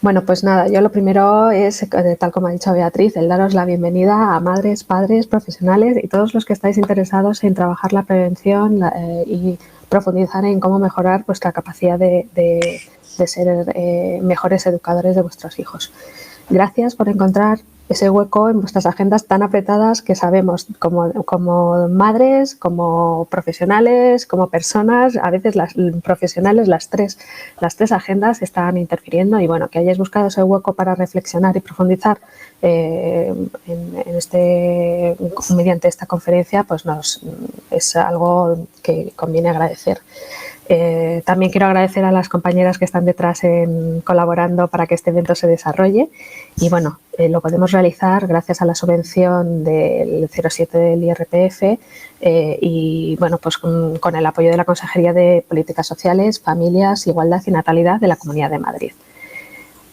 Bueno, pues nada, yo lo primero es, tal como ha dicho Beatriz, el daros la bienvenida a madres, padres, profesionales y todos los que estáis interesados en trabajar la prevención y profundizar en cómo mejorar vuestra capacidad de ser mejores educadores de vuestros hijos. Gracias por encontrar ese hueco en vuestras agendas tan apretadas que sabemos como madres, como profesionales, como personas, a veces las profesionales, las tres agendas están interfiriendo y bueno, que hayáis buscado ese hueco para reflexionar y profundizar mediante esta conferencia, pues es algo que conviene agradecer. También quiero agradecer a las compañeras que están detrás colaborando para que este evento se desarrolle y bueno, lo podemos realizar gracias a la subvención del 07 del IRPF y bueno, pues con el apoyo de la Consejería de Políticas Sociales, Familias, Igualdad y Natalidad de la Comunidad de Madrid.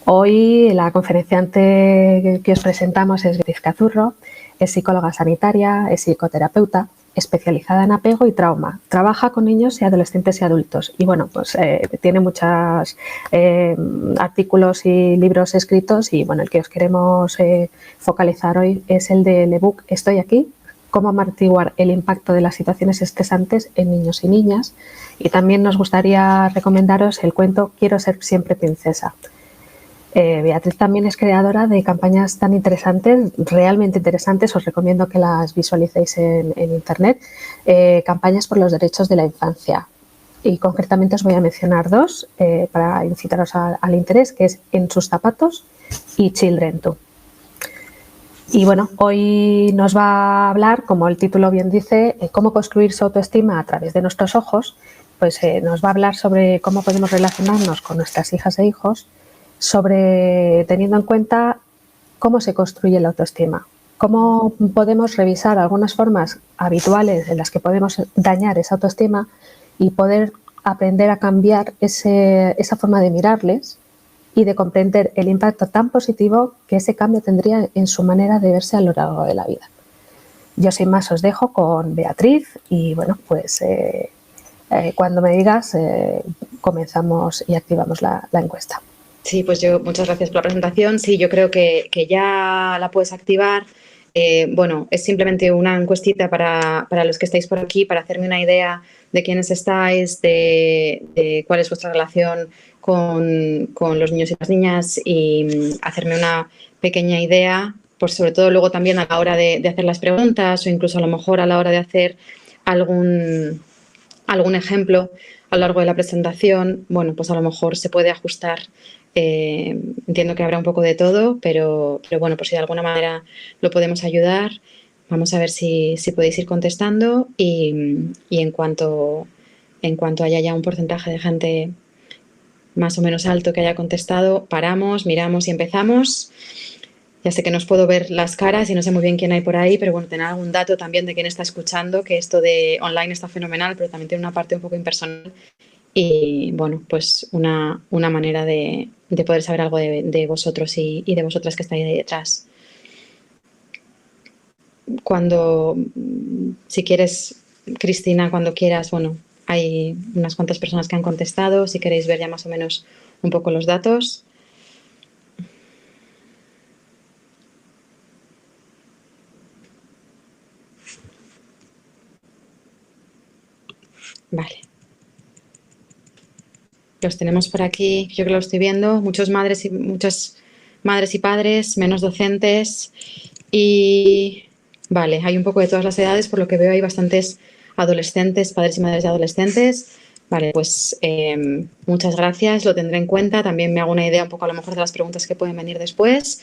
Hoy la conferenciante que os presentamos es Beatriz Cazurro, es psicóloga sanitaria, es psicoterapeuta, especializada en apego y trauma. Trabaja con niños y adolescentes y adultos y bueno, pues tiene muchos artículos y libros escritos y bueno, el que os queremos focalizar hoy es el del ebook Estoy aquí, cómo amortiguar el impacto de las situaciones estresantes en niños y niñas, y también nos gustaría recomendaros el cuento Quiero ser siempre princesa. Beatriz también es creadora de campañas tan interesantes, realmente interesantes, os recomiendo que las visualicéis en internet, campañas por los derechos de la infancia. Y concretamente os voy a mencionar dos para incitaros al interés, que es En sus zapatos y Children Too. Y bueno, hoy nos va a hablar, como el título bien dice, cómo construir su autoestima a través de nuestros ojos. Pues nos va a hablar sobre cómo podemos relacionarnos con nuestras hijas e hijos, sobre teniendo en cuenta cómo se construye la autoestima, cómo podemos revisar algunas formas habituales en las que podemos dañar esa autoestima y poder aprender a cambiar esa forma de mirarles y de comprender el impacto tan positivo que ese cambio tendría en su manera de verse a lo largo de la vida. Yo sin más os dejo con Beatriz y bueno, pues cuando me digas comenzamos y activamos la encuesta. Sí, pues muchas gracias por la presentación. Sí, yo creo que ya la puedes activar. Bueno, es simplemente una encuestita para los que estáis por aquí, para hacerme una idea de quiénes estáis, de cuál es vuestra relación con los niños y las niñas y hacerme una pequeña idea, pues sobre todo luego también a la hora de hacer las preguntas o incluso a lo mejor a la hora de hacer algún ejemplo a lo largo de la presentación, bueno, pues a lo mejor se puede ajustar. Entiendo que habrá un poco de todo, pero bueno, pues si de alguna manera lo podemos ayudar, vamos a ver si podéis ir contestando y en cuanto haya ya un porcentaje de gente más o menos alto que haya contestado, paramos, miramos y empezamos. Ya sé que no os puedo ver las caras y no sé muy bien quién hay por ahí, pero bueno, tener algún dato también de quién está escuchando, que esto de online está fenomenal, pero también tiene una parte un poco impersonal. Y bueno, pues una manera de poder saber algo de vosotros y de vosotras que estáis ahí detrás. Si quieres, Cristina, cuando quieras, bueno, hay unas cuantas personas que han contestado, si queréis ver ya más o menos un poco los datos. Vale. Los tenemos por aquí, yo creo que lo estoy viendo, muchas madres y padres, menos docentes y vale, hay un poco de todas las edades, por lo que veo hay bastantes adolescentes, padres y madres de adolescentes. Vale, pues muchas gracias, lo tendré en cuenta, también me hago una idea un poco a lo mejor de las preguntas que pueden venir después.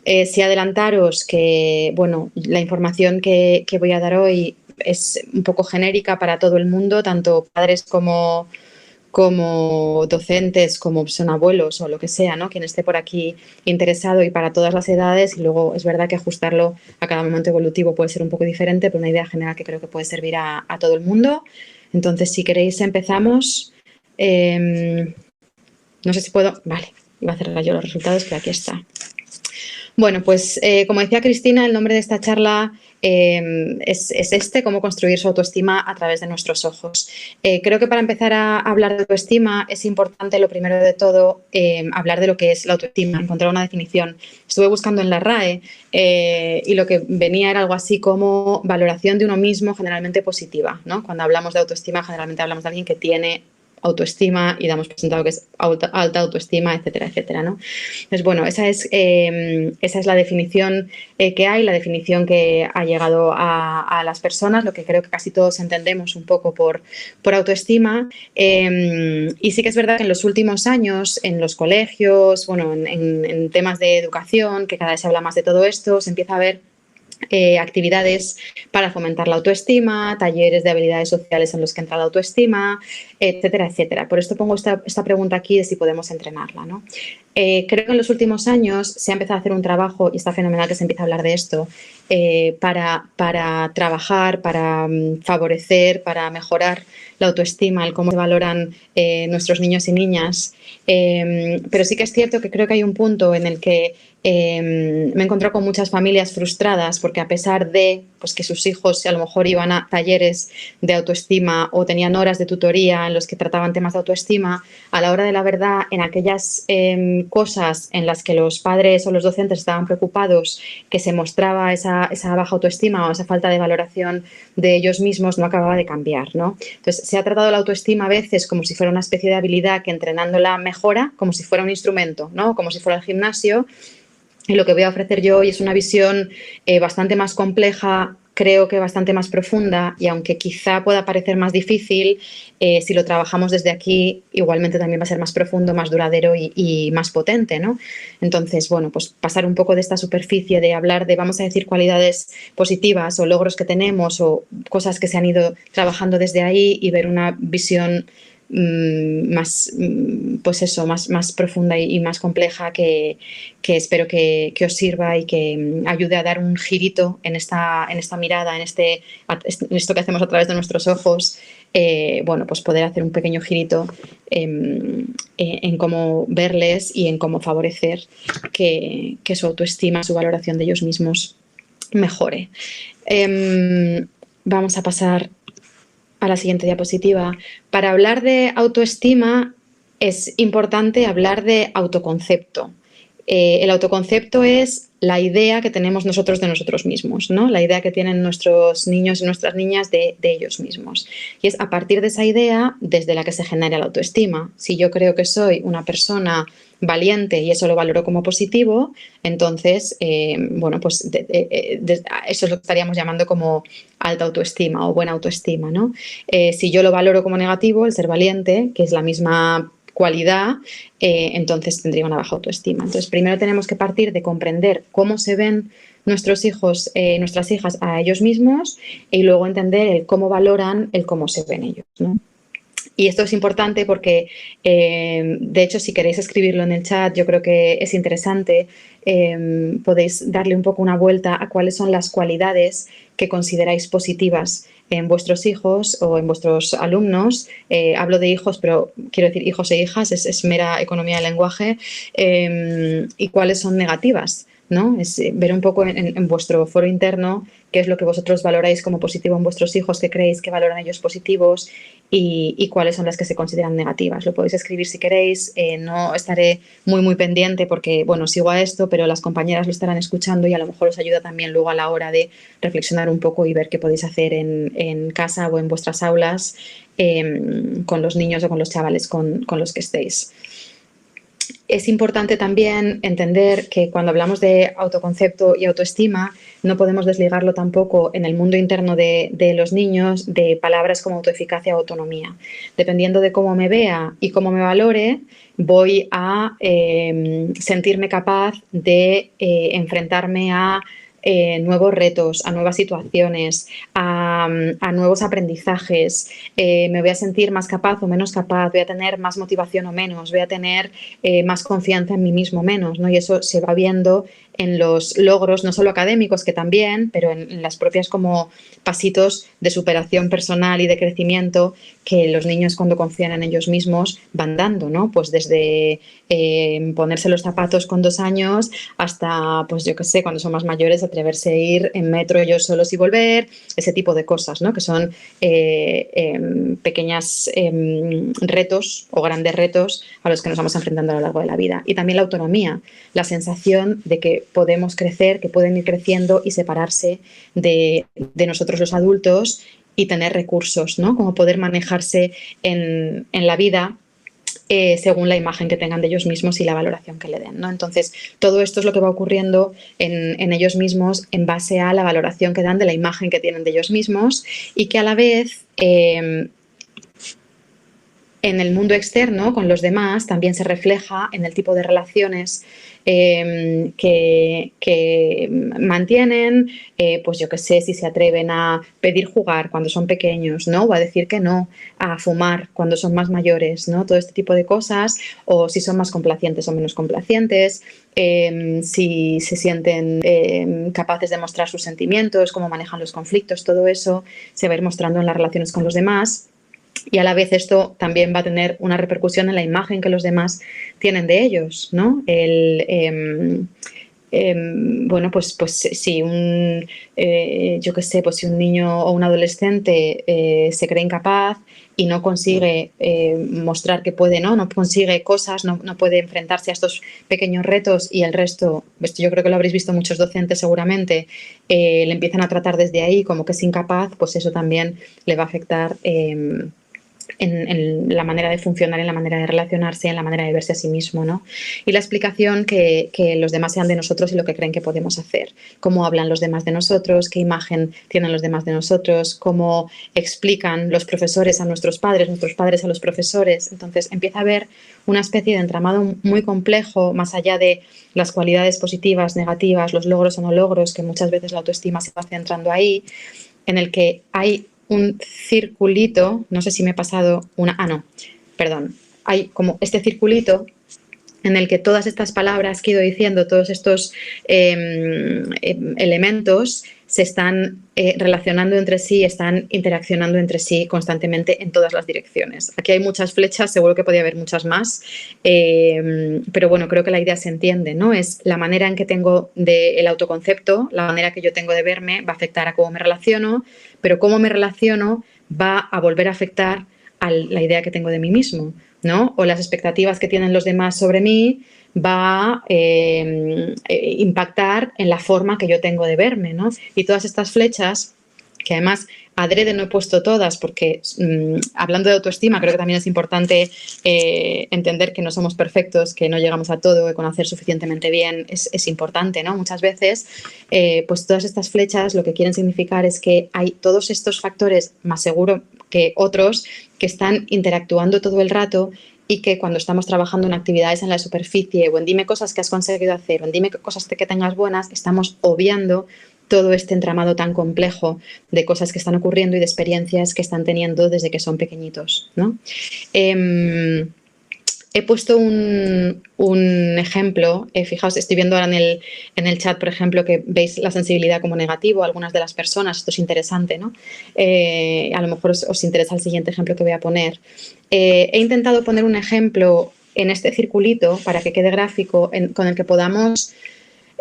Sí adelantaros que, bueno, la información que voy a dar hoy es un poco genérica para todo el mundo, tanto padres como docentes, como son abuelos o lo que sea, ¿no? Quien esté por aquí interesado y para todas las edades. Y luego es verdad que ajustarlo a cada momento evolutivo puede ser un poco diferente, pero una idea general que creo que puede servir a todo el mundo. Entonces, si queréis, empezamos. No sé si puedo. Vale, iba a cerrar yo los resultados, pero aquí está. Bueno, pues como decía Cristina, el nombre de esta charla es este, cómo construir su autoestima a través de nuestros ojos. Creo que para empezar a hablar de autoestima es importante, lo primero de todo, hablar de lo que es la autoestima, encontrar una definición. Estuve buscando en la RAE y lo que venía era algo así como valoración de uno mismo generalmente positiva, ¿no? Cuando hablamos de autoestima, generalmente hablamos de alguien que tiene autoestima y damos por sentado que es alta autoestima, etcétera, etcétera, ¿no? Entonces, bueno, esa es la definición que hay, la definición que ha llegado a las personas, lo que creo que casi todos entendemos un poco por autoestima. Y sí que es verdad que en los últimos años, en los colegios, bueno, en temas de educación, que cada vez se habla más de todo esto, se empieza a ver actividades para fomentar la autoestima, talleres de habilidades sociales en los que entra la autoestima, etcétera, etcétera. Por esto pongo esta pregunta aquí de si podemos entrenarla, ¿no? Creo que en los últimos años se ha empezado a hacer un trabajo, y está fenomenal que se empiece a hablar de esto, para trabajar, para favorecer, para mejorar la autoestima, el cómo se valoran nuestros niños y niñas. Pero sí que es cierto que creo que hay un punto en el que me he encontrado con muchas familias frustradas porque a pesar de pues, que sus hijos a lo mejor iban a talleres de autoestima o tenían horas de tutoría en los que trataban temas de autoestima, a la hora de la verdad, en aquellas cosas en las que los padres o los docentes estaban preocupados, que se mostraba esa baja autoestima o esa falta de valoración de ellos mismos, no acababa de cambiar, ¿no? Entonces, se ha tratado la autoestima a veces como si fuera una especie de habilidad que entrenándola mejora, como si fuera un instrumento, ¿no? Como si fuera el gimnasio. Y lo que voy a ofrecer yo hoy es una visión bastante más compleja, creo que bastante más profunda, y aunque quizá pueda parecer más difícil, si lo trabajamos desde aquí, igualmente también va a ser más profundo, más duradero y más potente, ¿no? Entonces, bueno, pues pasar un poco de esta superficie de hablar de, vamos a decir, cualidades positivas o logros que tenemos o cosas que se han ido trabajando desde ahí y ver una visión más, pues eso, más profunda y más compleja que espero que os sirva y que ayude a dar un girito en esta mirada, en esto que hacemos a través de nuestros ojos, bueno, pues poder hacer un pequeño girito en cómo verles y en cómo favorecer que su autoestima, su valoración de ellos mismos mejore. Vamos a pasar a la siguiente diapositiva. Para hablar de autoestima es importante hablar de autoconcepto. El autoconcepto es la idea que tenemos nosotros de nosotros mismos, ¿no? La idea que tienen nuestros niños y nuestras niñas de ellos mismos. Y es a partir de esa idea desde la que se genera la autoestima. Si yo creo que soy una persona valiente y eso lo valoro como positivo, entonces, bueno, pues eso es lo que estaríamos llamando como alta autoestima o buena autoestima, ¿no? Si yo lo valoro como negativo, el ser valiente, que es la misma cualidad, entonces tendría una baja autoestima. Entonces, primero tenemos que partir de comprender cómo se ven nuestros hijos, nuestras hijas a ellos mismos y luego entender el cómo valoran el cómo se ven ellos, ¿no? Y esto es importante porque, de hecho, si queréis escribirlo en el chat, yo creo que es interesante. Podéis darle un poco una vuelta a cuáles son las cualidades que consideráis positivas en vuestros hijos o en vuestros alumnos. Hablo de hijos, pero quiero decir hijos e hijas, es mera economía del lenguaje. Y cuáles son negativas, ¿no? Es ver un poco en vuestro foro interno qué es lo que vosotros valoráis como positivo en vuestros hijos, qué creéis que valoran ellos positivos y cuáles son las que se consideran negativas. Lo podéis escribir si queréis, no estaré muy pendiente porque, bueno, sigo a esto, pero las compañeras lo estarán escuchando y a lo mejor os ayuda también luego a la hora de reflexionar un poco y ver qué podéis hacer en casa o en vuestras aulas con los niños o con los chavales con los que estéis. Es importante también entender que cuando hablamos de autoconcepto y autoestima, no podemos desligarlo tampoco en el mundo interno de los niños de palabras como autoeficacia o autonomía. Dependiendo de cómo me vea y cómo me valore, voy a sentirme capaz de enfrentarme a nuevos retos, a nuevas situaciones, a nuevos aprendizajes. Me voy a sentir más capaz o menos capaz, voy a tener más motivación o menos, voy a tener más confianza en mí mismo o menos, ¿no? Y eso se va viendo en los logros, no solo académicos, que también, pero en las propias como pasitos de superación personal y de crecimiento que los niños cuando confían en ellos mismos van dando, ¿no? Pues desde ponerse los zapatos con 2 años hasta, pues yo qué sé, cuando son más mayores, atreverse a ir en metro ellos solos y volver, ese tipo de cosas, ¿no? Que son pequeños retos o grandes retos a los que nos vamos enfrentando a lo largo de la vida. Y también la autonomía, la sensación de que podemos crecer, que pueden ir creciendo y separarse de nosotros los adultos y tener recursos, ¿no? Como poder manejarse en la vida según la imagen que tengan de ellos mismos y la valoración que le den, ¿no? Entonces, todo esto es lo que va ocurriendo en ellos mismos en base a la valoración que dan de la imagen que tienen de ellos mismos y que a la vez en el mundo externo, con los demás, también se refleja en el tipo de relaciones que mantienen, pues yo qué sé, si se atreven a pedir jugar cuando son pequeños, ¿no? O a decir que no, a fumar cuando son más mayores, ¿no? Todo este tipo de cosas, o si son más complacientes o menos complacientes, si se sienten capaces de mostrar sus sentimientos, cómo manejan los conflictos, todo eso se va a ir mostrando en las relaciones con los demás. Y a la vez esto también va a tener una repercusión en la imagen que los demás tienen de ellos, ¿no? Bueno, pues si yo qué sé, pues si un niño o un adolescente se cree incapaz y no consigue mostrar que puede, no consigue cosas, no puede enfrentarse a estos pequeños retos y el resto, esto yo creo que lo habréis visto muchos docentes seguramente, le empiezan a tratar desde ahí como que es incapaz, pues eso también le va a afectar en la manera de funcionar, en la manera de relacionarse, en la manera de verse a sí mismo, ¿no? Y la explicación que los demás sean de nosotros y lo que creen que podemos hacer. Cómo hablan los demás de nosotros, qué imagen tienen los demás de nosotros, cómo explican los profesores a nuestros padres a los profesores. Entonces empieza a haber una especie de entramado muy complejo, más allá de las cualidades positivas, negativas, los logros o no logros, que muchas veces la autoestima se va centrando ahí, en el que hay un circulito, no sé si me he pasado hay como este circulito en el que todas estas palabras que he ido diciendo, todos estos elementos se están relacionando entre sí, están interaccionando entre sí constantemente en todas las direcciones. Aquí hay muchas flechas, seguro que podía haber muchas más, pero bueno, creo que la idea se entiende, ¿no? Es la manera en que tengo del autoconcepto, la manera que yo tengo de verme va a afectar a cómo me relaciono, pero cómo me relaciono va a volver a afectar a la idea que tengo de mí mismo, ¿no? O las expectativas que tienen los demás sobre mí va a impactar en la forma que yo tengo de verme, ¿no? Y todas estas flechas, que además adrede no he puesto todas porque hablando de autoestima creo que también es importante entender que no somos perfectos, que no llegamos a todo, que conocer suficientemente bien es importante, ¿no? Muchas veces pues todas estas flechas lo que quieren significar es que hay todos estos factores, más seguro que otros, que están interactuando todo el rato y que cuando estamos trabajando en actividades en la superficie o en dime cosas que has conseguido hacer o en dime cosas que tengas buenas, estamos obviando todo este entramado tan complejo de cosas que están ocurriendo y de experiencias que están teniendo desde que son pequeñitos, ¿no? He puesto un ejemplo, fijaos, estoy viendo ahora en el chat, por ejemplo, que veis la sensibilidad como negativo a algunas de las personas, esto es interesante, ¿no? A lo mejor os interesa el siguiente ejemplo que voy a poner. He intentado poner un ejemplo en este circulito para que quede gráfico con el que podamos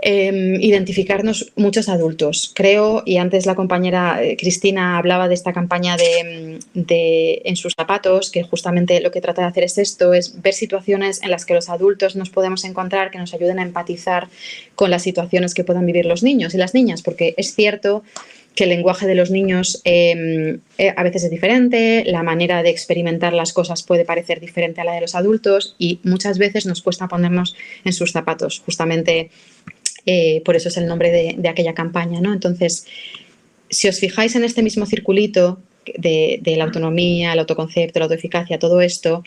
identificarnos muchos adultos. Creo, y antes la compañera Cristina hablaba de esta campaña de En sus zapatos, que justamente lo que trata de hacer es esto, es ver situaciones en las que los adultos nos podemos encontrar que nos ayuden a empatizar con las situaciones que puedan vivir los niños y las niñas, porque es cierto que el lenguaje de los niños a veces es diferente, la manera de experimentar las cosas puede parecer diferente a la de los adultos y muchas veces nos cuesta ponernos en sus zapatos, justamente por eso es el nombre de aquella campaña, ¿no? Entonces, si os fijáis en este mismo circulito de la autonomía, el autoconcepto, la autoeficacia, todo esto,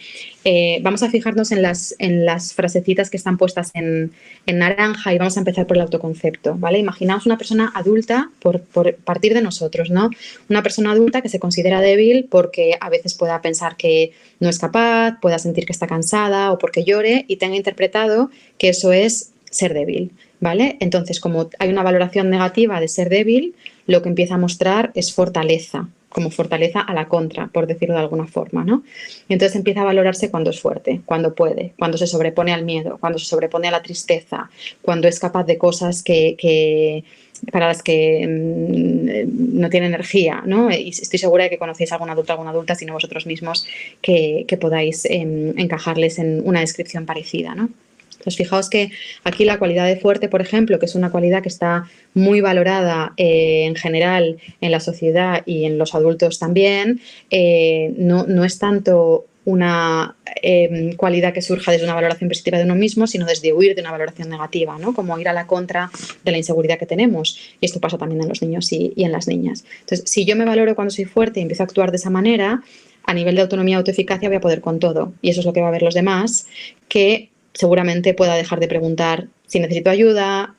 vamos a fijarnos en las frasecitas que están puestas en naranja y vamos a empezar por el autoconcepto, ¿vale? Imaginaos una persona adulta por partir de nosotros, ¿no? Una persona adulta que se considera débil porque a veces pueda pensar que no es capaz, pueda sentir que está cansada o porque llore y tenga interpretado que eso es ser débil, ¿vale? Entonces, como hay una valoración negativa de ser débil, lo que empieza a mostrar es fortaleza, como fortaleza a la contra, por decirlo de alguna forma, ¿no? Y entonces empieza a valorarse cuando es fuerte, cuando puede, cuando se sobrepone al miedo, cuando se sobrepone a la tristeza, cuando es capaz de cosas para las que no tiene energía, ¿no? Y estoy segura de que conocéis a algún adulto, alguna adulta, sino vosotros mismos, que podáis encajarles en una descripción parecida, ¿no? Entonces, fijaos que aquí la cualidad de fuerte, por ejemplo, que es una cualidad que está muy valorada en general en la sociedad y en los adultos también, no es tanto una cualidad que surja desde una valoración positiva de uno mismo, sino desde huir de una valoración negativa, ¿no? Como ir a la contra de la inseguridad que tenemos. Y esto pasa también en los niños y en las niñas. Entonces, si yo me valoro cuando soy fuerte y empiezo a actuar de esa manera, a nivel de autonomía y autoeficacia voy a poder con todo. Y eso es lo que va a ver los demás, que seguramente pueda dejar de preguntar si necesito ayuda,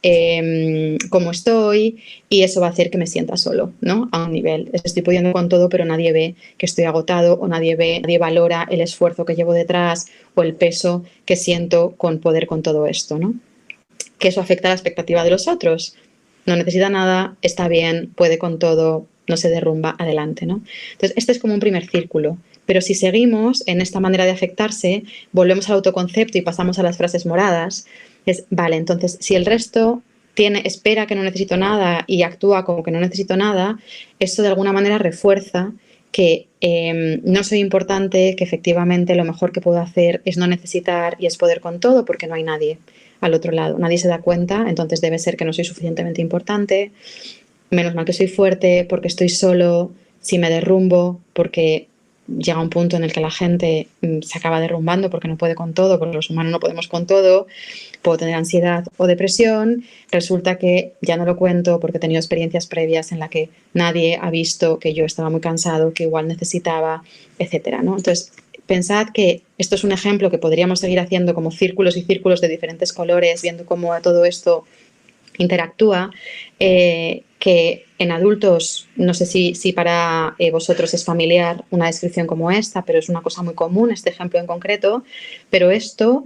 cómo estoy, y eso va a hacer que me sienta solo, ¿no? A un nivel. Estoy pudiendo con todo, pero nadie ve que estoy agotado o nadie valora el esfuerzo que llevo detrás o el peso que siento con poder con todo esto, ¿no? Que eso afecta a la expectativa de los otros. No necesita nada, está bien, puede con todo, no se derrumba, adelante, ¿no? Entonces, este es como un primer círculo. Pero si seguimos en esta manera de afectarse, volvemos al autoconcepto y pasamos a las frases moradas, es, vale, entonces, si el resto espera que no necesito nada y actúa como que no necesito nada, eso de alguna manera refuerza que no soy importante, que efectivamente lo mejor que puedo hacer es no necesitar y es poder con todo porque no hay nadie al otro lado. Nadie se da cuenta, entonces debe ser que no soy suficientemente importante. Menos mal que soy fuerte porque estoy solo, si me derrumbo, porque llega un punto en el que la gente se acaba derrumbando porque no puede con todo, porque los humanos no podemos con todo, puedo tener ansiedad o depresión, resulta que ya no lo cuento porque he tenido experiencias previas en las que nadie ha visto que yo estaba muy cansado, que igual necesitaba, etcétera, ¿no? Entonces, pensad que esto es un ejemplo que podríamos seguir haciendo como círculos y círculos de diferentes colores, viendo cómo todo esto interactúa, que en adultos, no sé si para vosotros es familiar una descripción como esta, pero es una cosa muy común, este ejemplo en concreto, pero esto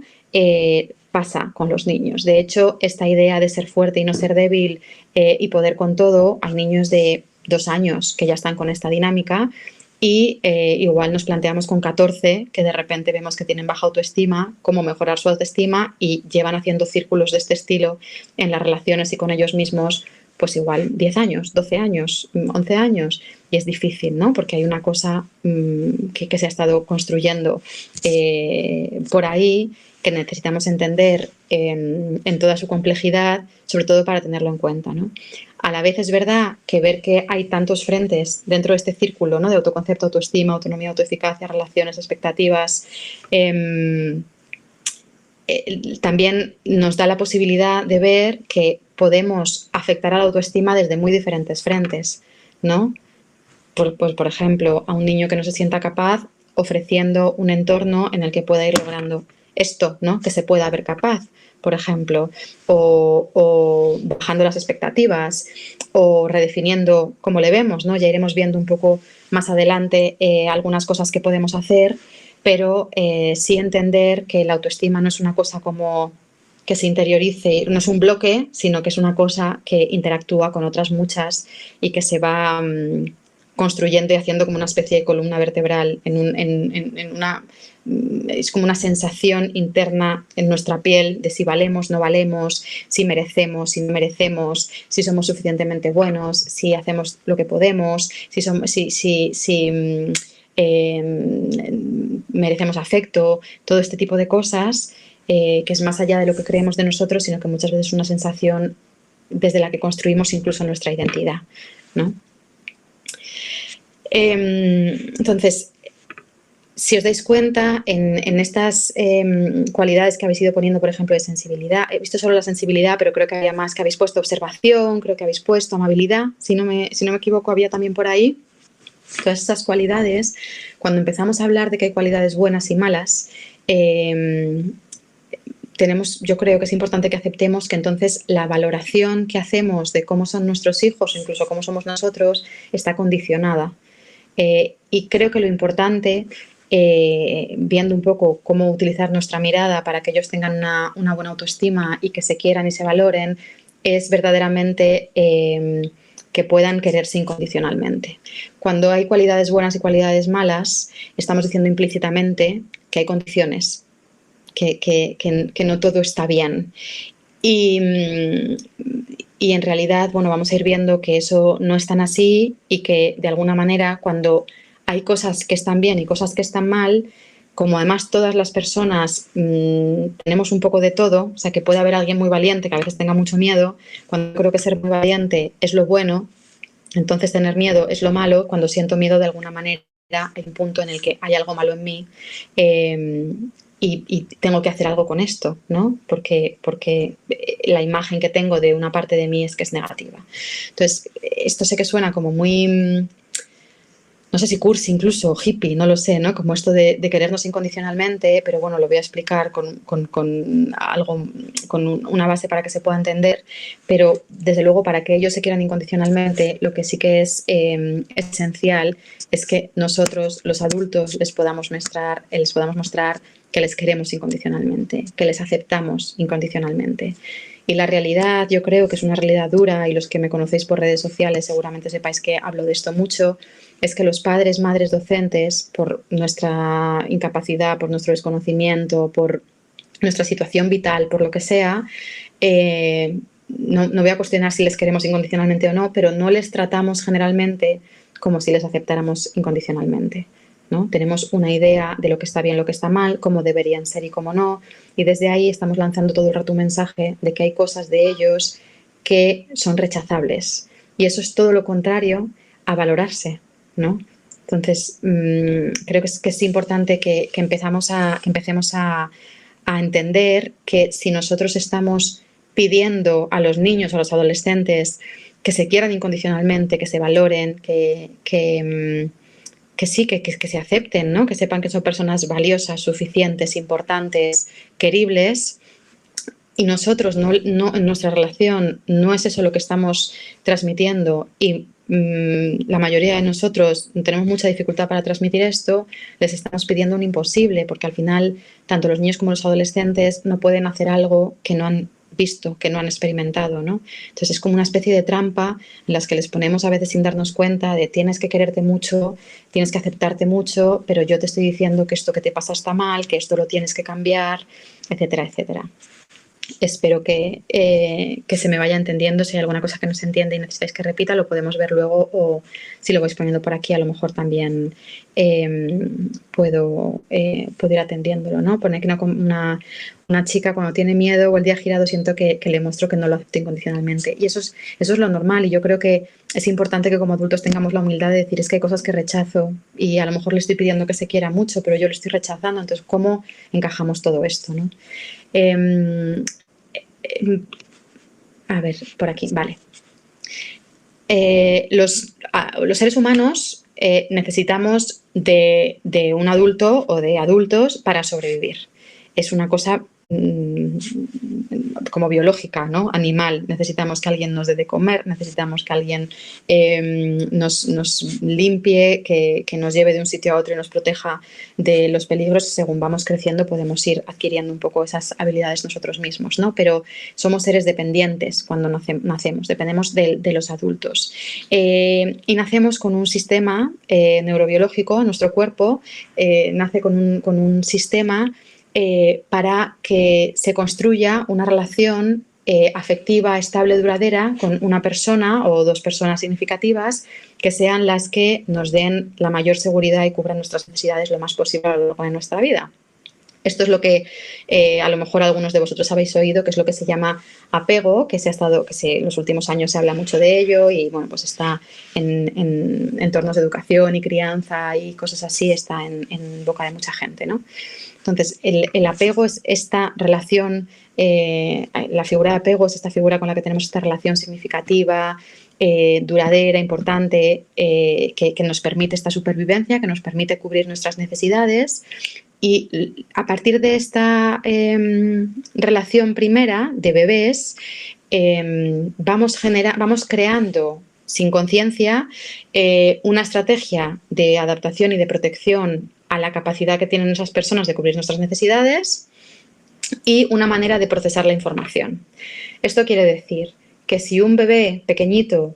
pasa con los niños. De hecho, esta idea de ser fuerte y no ser débil y poder con todo, hay niños de 2 años que ya están con esta dinámica. Y igual nos planteamos con 14 que de repente vemos que tienen baja autoestima, cómo mejorar su autoestima y llevan haciendo círculos de este estilo en las relaciones y con ellos mismos, pues igual 10 años, 12 años, 11 años. Y es difícil, ¿no? Porque hay una cosa que se ha estado construyendo por ahí que necesitamos entender en toda su complejidad, sobre todo para tenerlo en cuenta, ¿no? A la vez es verdad que ver que hay tantos frentes dentro de este círculo, ¿no? De autoconcepto, autoestima, autonomía, autoeficacia, relaciones, expectativas, también nos da la posibilidad de ver que podemos afectar a la autoestima desde muy diferentes frentes, ¿no? Pues, por ejemplo, a un niño que no se sienta capaz, ofreciendo un entorno en el que pueda ir logrando esto, ¿no? Que se pueda ver capaz, por ejemplo, o bajando las expectativas, o redefiniendo cómo le vemos, ¿no? Ya iremos viendo un poco más adelante algunas cosas que podemos hacer, pero sí entender que la autoestima no es una cosa como que se interiorice, no es un bloque, sino que es una cosa que interactúa con otras muchas y que se va construyendo y haciendo como una especie de columna vertebral en una es como una sensación interna en nuestra piel de si valemos, no valemos, si merecemos, si no merecemos, si somos suficientemente buenos, si hacemos lo que podemos, merecemos afecto, todo este tipo de cosas que es más allá de lo que creemos de nosotros, sino que muchas veces es una sensación desde la que construimos incluso nuestra identidad, ¿no? Entonces, si os dais cuenta, en estas cualidades que habéis ido poniendo, por ejemplo, de sensibilidad, he visto solo la sensibilidad, pero creo que había más, que habéis puesto observación, creo que habéis puesto amabilidad, si no me equivoco, había también por ahí. Todas estas cualidades, cuando empezamos a hablar de que hay cualidades buenas y malas, yo creo que es importante que aceptemos que entonces la valoración que hacemos de cómo son nuestros hijos, o incluso cómo somos nosotros, está condicionada. Y creo que lo importante viendo un poco cómo utilizar nuestra mirada para que ellos tengan una buena autoestima y que se quieran y se valoren, es verdaderamente que puedan quererse incondicionalmente. Cuando hay cualidades buenas y cualidades malas, estamos diciendo implícitamente que hay condiciones, que no todo está bien. Y en realidad, bueno, vamos a ir viendo que eso no es tan así y que de alguna manera cuando hay cosas que están bien y cosas que están mal, como además todas las personas tenemos un poco de todo, o sea que puede haber alguien muy valiente que a veces tenga mucho miedo, cuando creo que ser muy valiente es lo bueno, entonces tener miedo es lo malo, cuando siento miedo de alguna manera hay un punto en el que hay algo malo en mí y tengo que hacer algo con esto, ¿no? Porque la imagen que tengo de una parte de mí es que es negativa. Entonces, esto sé que suena como muy, no sé si cursi incluso, hippie, no lo sé, ¿no? Como esto de querernos incondicionalmente, pero bueno, lo voy a explicar con algo, con una base para que se pueda entender, pero desde luego para que ellos se quieran incondicionalmente, lo que sí que es esencial es que nosotros, los adultos, les podamos mostrar que les queremos incondicionalmente, que les aceptamos incondicionalmente. Y la realidad, yo creo que es una realidad dura, y los que me conocéis por redes sociales seguramente sepáis que hablo de esto mucho, es que los padres, madres, docentes, por nuestra incapacidad, por nuestro desconocimiento, por nuestra situación vital, por lo que sea, no voy a cuestionar si les queremos incondicionalmente o no, pero no les tratamos generalmente como si les aceptáramos incondicionalmente, ¿no? Tenemos una idea de lo que está bien, lo que está mal, cómo deberían ser y cómo no, y desde ahí estamos lanzando todo el rato un mensaje de que hay cosas de ellos que son rechazables. Y eso es todo lo contrario a valorarse, ¿no? Entonces, creo que es importante que empecemos a entender que si nosotros estamos pidiendo a los niños, a los adolescentes, que se quieran incondicionalmente, que se valoren, que sí, que se acepten, ¿no? Que sepan que son personas valiosas, suficientes, importantes, queribles, y nosotros en nuestra relación no es eso lo que estamos transmitiendo y la mayoría de nosotros tenemos mucha dificultad para transmitir esto, les estamos pidiendo un imposible, porque al final tanto los niños como los adolescentes no pueden hacer algo que no han visto, que no han experimentado, ¿no? Entonces es como una especie de trampa en las que les ponemos a veces sin darnos cuenta de tienes que quererte mucho, tienes que aceptarte mucho, pero yo te estoy diciendo que esto que te pasa está mal, que esto lo tienes que cambiar, etcétera, etcétera. Espero que se me vaya entendiendo. Si hay alguna cosa que no se entiende y necesitáis que repita, lo podemos ver luego, o si lo vais poniendo por aquí, a lo mejor también puedo ir atendiéndolo, ¿no? Poner que una chica cuando tiene miedo o el día girado siento que le muestro que no lo acepto incondicionalmente. Y eso es lo normal, y yo creo que es importante que como adultos tengamos la humildad de decir es que hay cosas que rechazo y a lo mejor le estoy pidiendo que se quiera mucho, pero yo lo estoy rechazando. Entonces, ¿cómo encajamos todo esto, ¿no? A ver, por aquí, vale. Los seres humanos necesitamos de un adulto o de adultos para sobrevivir. Es una cosa como biológica, ¿no? Animal. Necesitamos que alguien nos dé de comer, necesitamos que alguien nos limpie, que nos lleve de un sitio a otro y nos proteja de los peligros. Según vamos creciendo podemos ir adquiriendo un poco esas habilidades nosotros mismos, ¿no? Pero somos seres dependientes cuando nacemos, dependemos de los adultos. Y nacemos con un sistema neurobiológico, nuestro cuerpo nace con un sistema para que se construya una relación afectiva, estable, duradera con una persona o dos personas significativas que sean las que nos den la mayor seguridad y cubran nuestras necesidades lo más posible a lo largo de nuestra vida. Esto es lo que a lo mejor algunos de vosotros habéis oído, que es lo que se llama apego, que en los últimos años se habla mucho de ello y bueno, pues está en entornos de educación y crianza y cosas así, está en boca de mucha gente, ¿no? Entonces, el apego es esta relación, la figura de apego es esta figura con la que tenemos esta relación significativa, duradera, importante, que nos permite esta supervivencia, que nos permite cubrir nuestras necesidades. Y a partir de esta relación primera de bebés, vamos creando sin conciencia una estrategia de adaptación y de protección a la capacidad que tienen esas personas de cubrir nuestras necesidades y una manera de procesar la información. Esto quiere decir que si un bebé pequeñito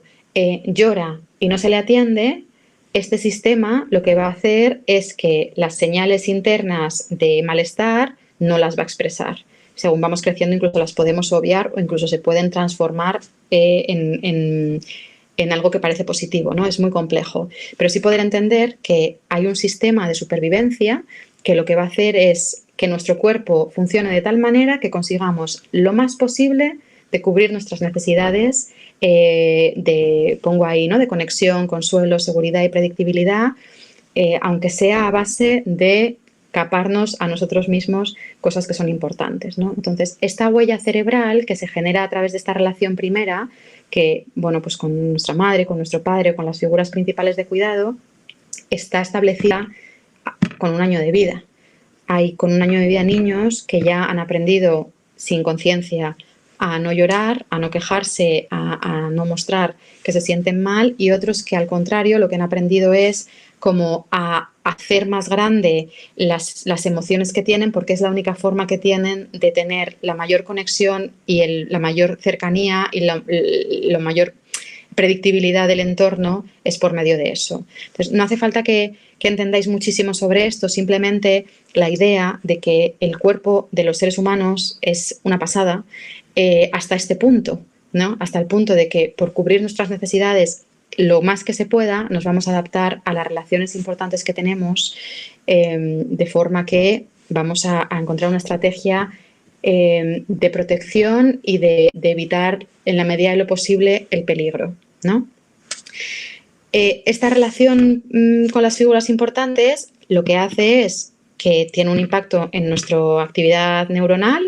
llora y no se le atiende, este sistema lo que va a hacer es que las señales internas de malestar no las va a expresar. Según vamos creciendo, incluso las podemos obviar o incluso se pueden transformar en algo que parece positivo, ¿no? Es muy complejo. Pero sí poder entender que hay un sistema de supervivencia que lo que va a hacer es que nuestro cuerpo funcione de tal manera que consigamos lo más posible de cubrir nuestras necesidades pongo ahí, ¿no? De conexión, consuelo, seguridad y predictibilidad, aunque sea a base de caparnos a nosotros mismos cosas que son importantes, ¿no? Entonces, esta huella cerebral que se genera a través de esta relación primera, que, bueno, pues con nuestra madre, con nuestro padre, con las figuras principales de cuidado, está establecida con 1 año de vida. Hay con 1 año de vida niños que ya han aprendido sin conciencia a no llorar, a no quejarse, a no mostrar que se sienten mal, y otros que al contrario lo que han aprendido es como a hacer más grande las emociones que tienen, porque es la única forma que tienen de tener la mayor conexión y la mayor cercanía y la mayor predictibilidad del entorno es por medio de eso. Entonces, no hace falta que entendáis muchísimo sobre esto, simplemente la idea de que el cuerpo de los seres humanos es una pasada hasta este punto, ¿no? Hasta el punto de que por cubrir nuestras necesidades lo más que se pueda, nos vamos a adaptar a las relaciones importantes que tenemos, de forma que vamos a encontrar una estrategia de protección y de evitar en la medida de lo posible el peligro, ¿no? Esta relación con las figuras importantes lo que hace es que tiene un impacto en nuestra actividad neuronal,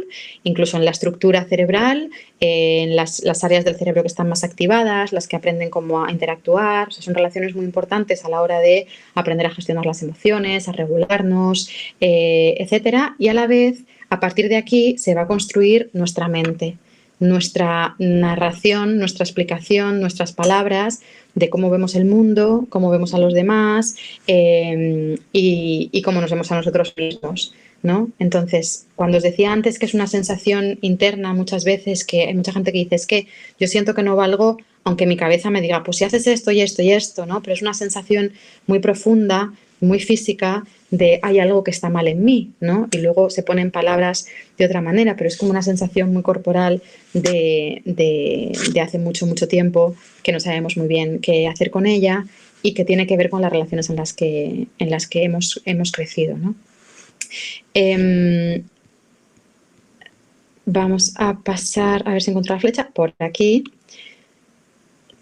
incluso en la estructura cerebral, en las áreas del cerebro que están más activadas, las que aprenden cómo a interactuar. O sea, son relaciones muy importantes a la hora de aprender a gestionar las emociones, a regularnos, etcétera. Y a la vez, a partir de aquí, se va a construir nuestra mente, nuestra narración, nuestra explicación, nuestras palabras de cómo vemos el mundo, cómo vemos a los demás y cómo nos vemos a nosotros mismos, ¿no? Entonces, cuando os decía antes que es una sensación interna muchas veces, que hay mucha gente que dice, es que yo siento que no valgo, aunque mi cabeza me diga, pues si haces esto y esto y esto, ¿no? Pero es una sensación muy profunda, muy física, de hay algo que está mal en mí, ¿no? Y luego se ponen palabras de otra manera, pero es como una sensación muy corporal de hace mucho, mucho tiempo que no sabemos muy bien qué hacer con ella y que tiene que ver con las relaciones en las que hemos crecido, ¿no? Vamos a pasar, a ver si encuentro la flecha, por aquí.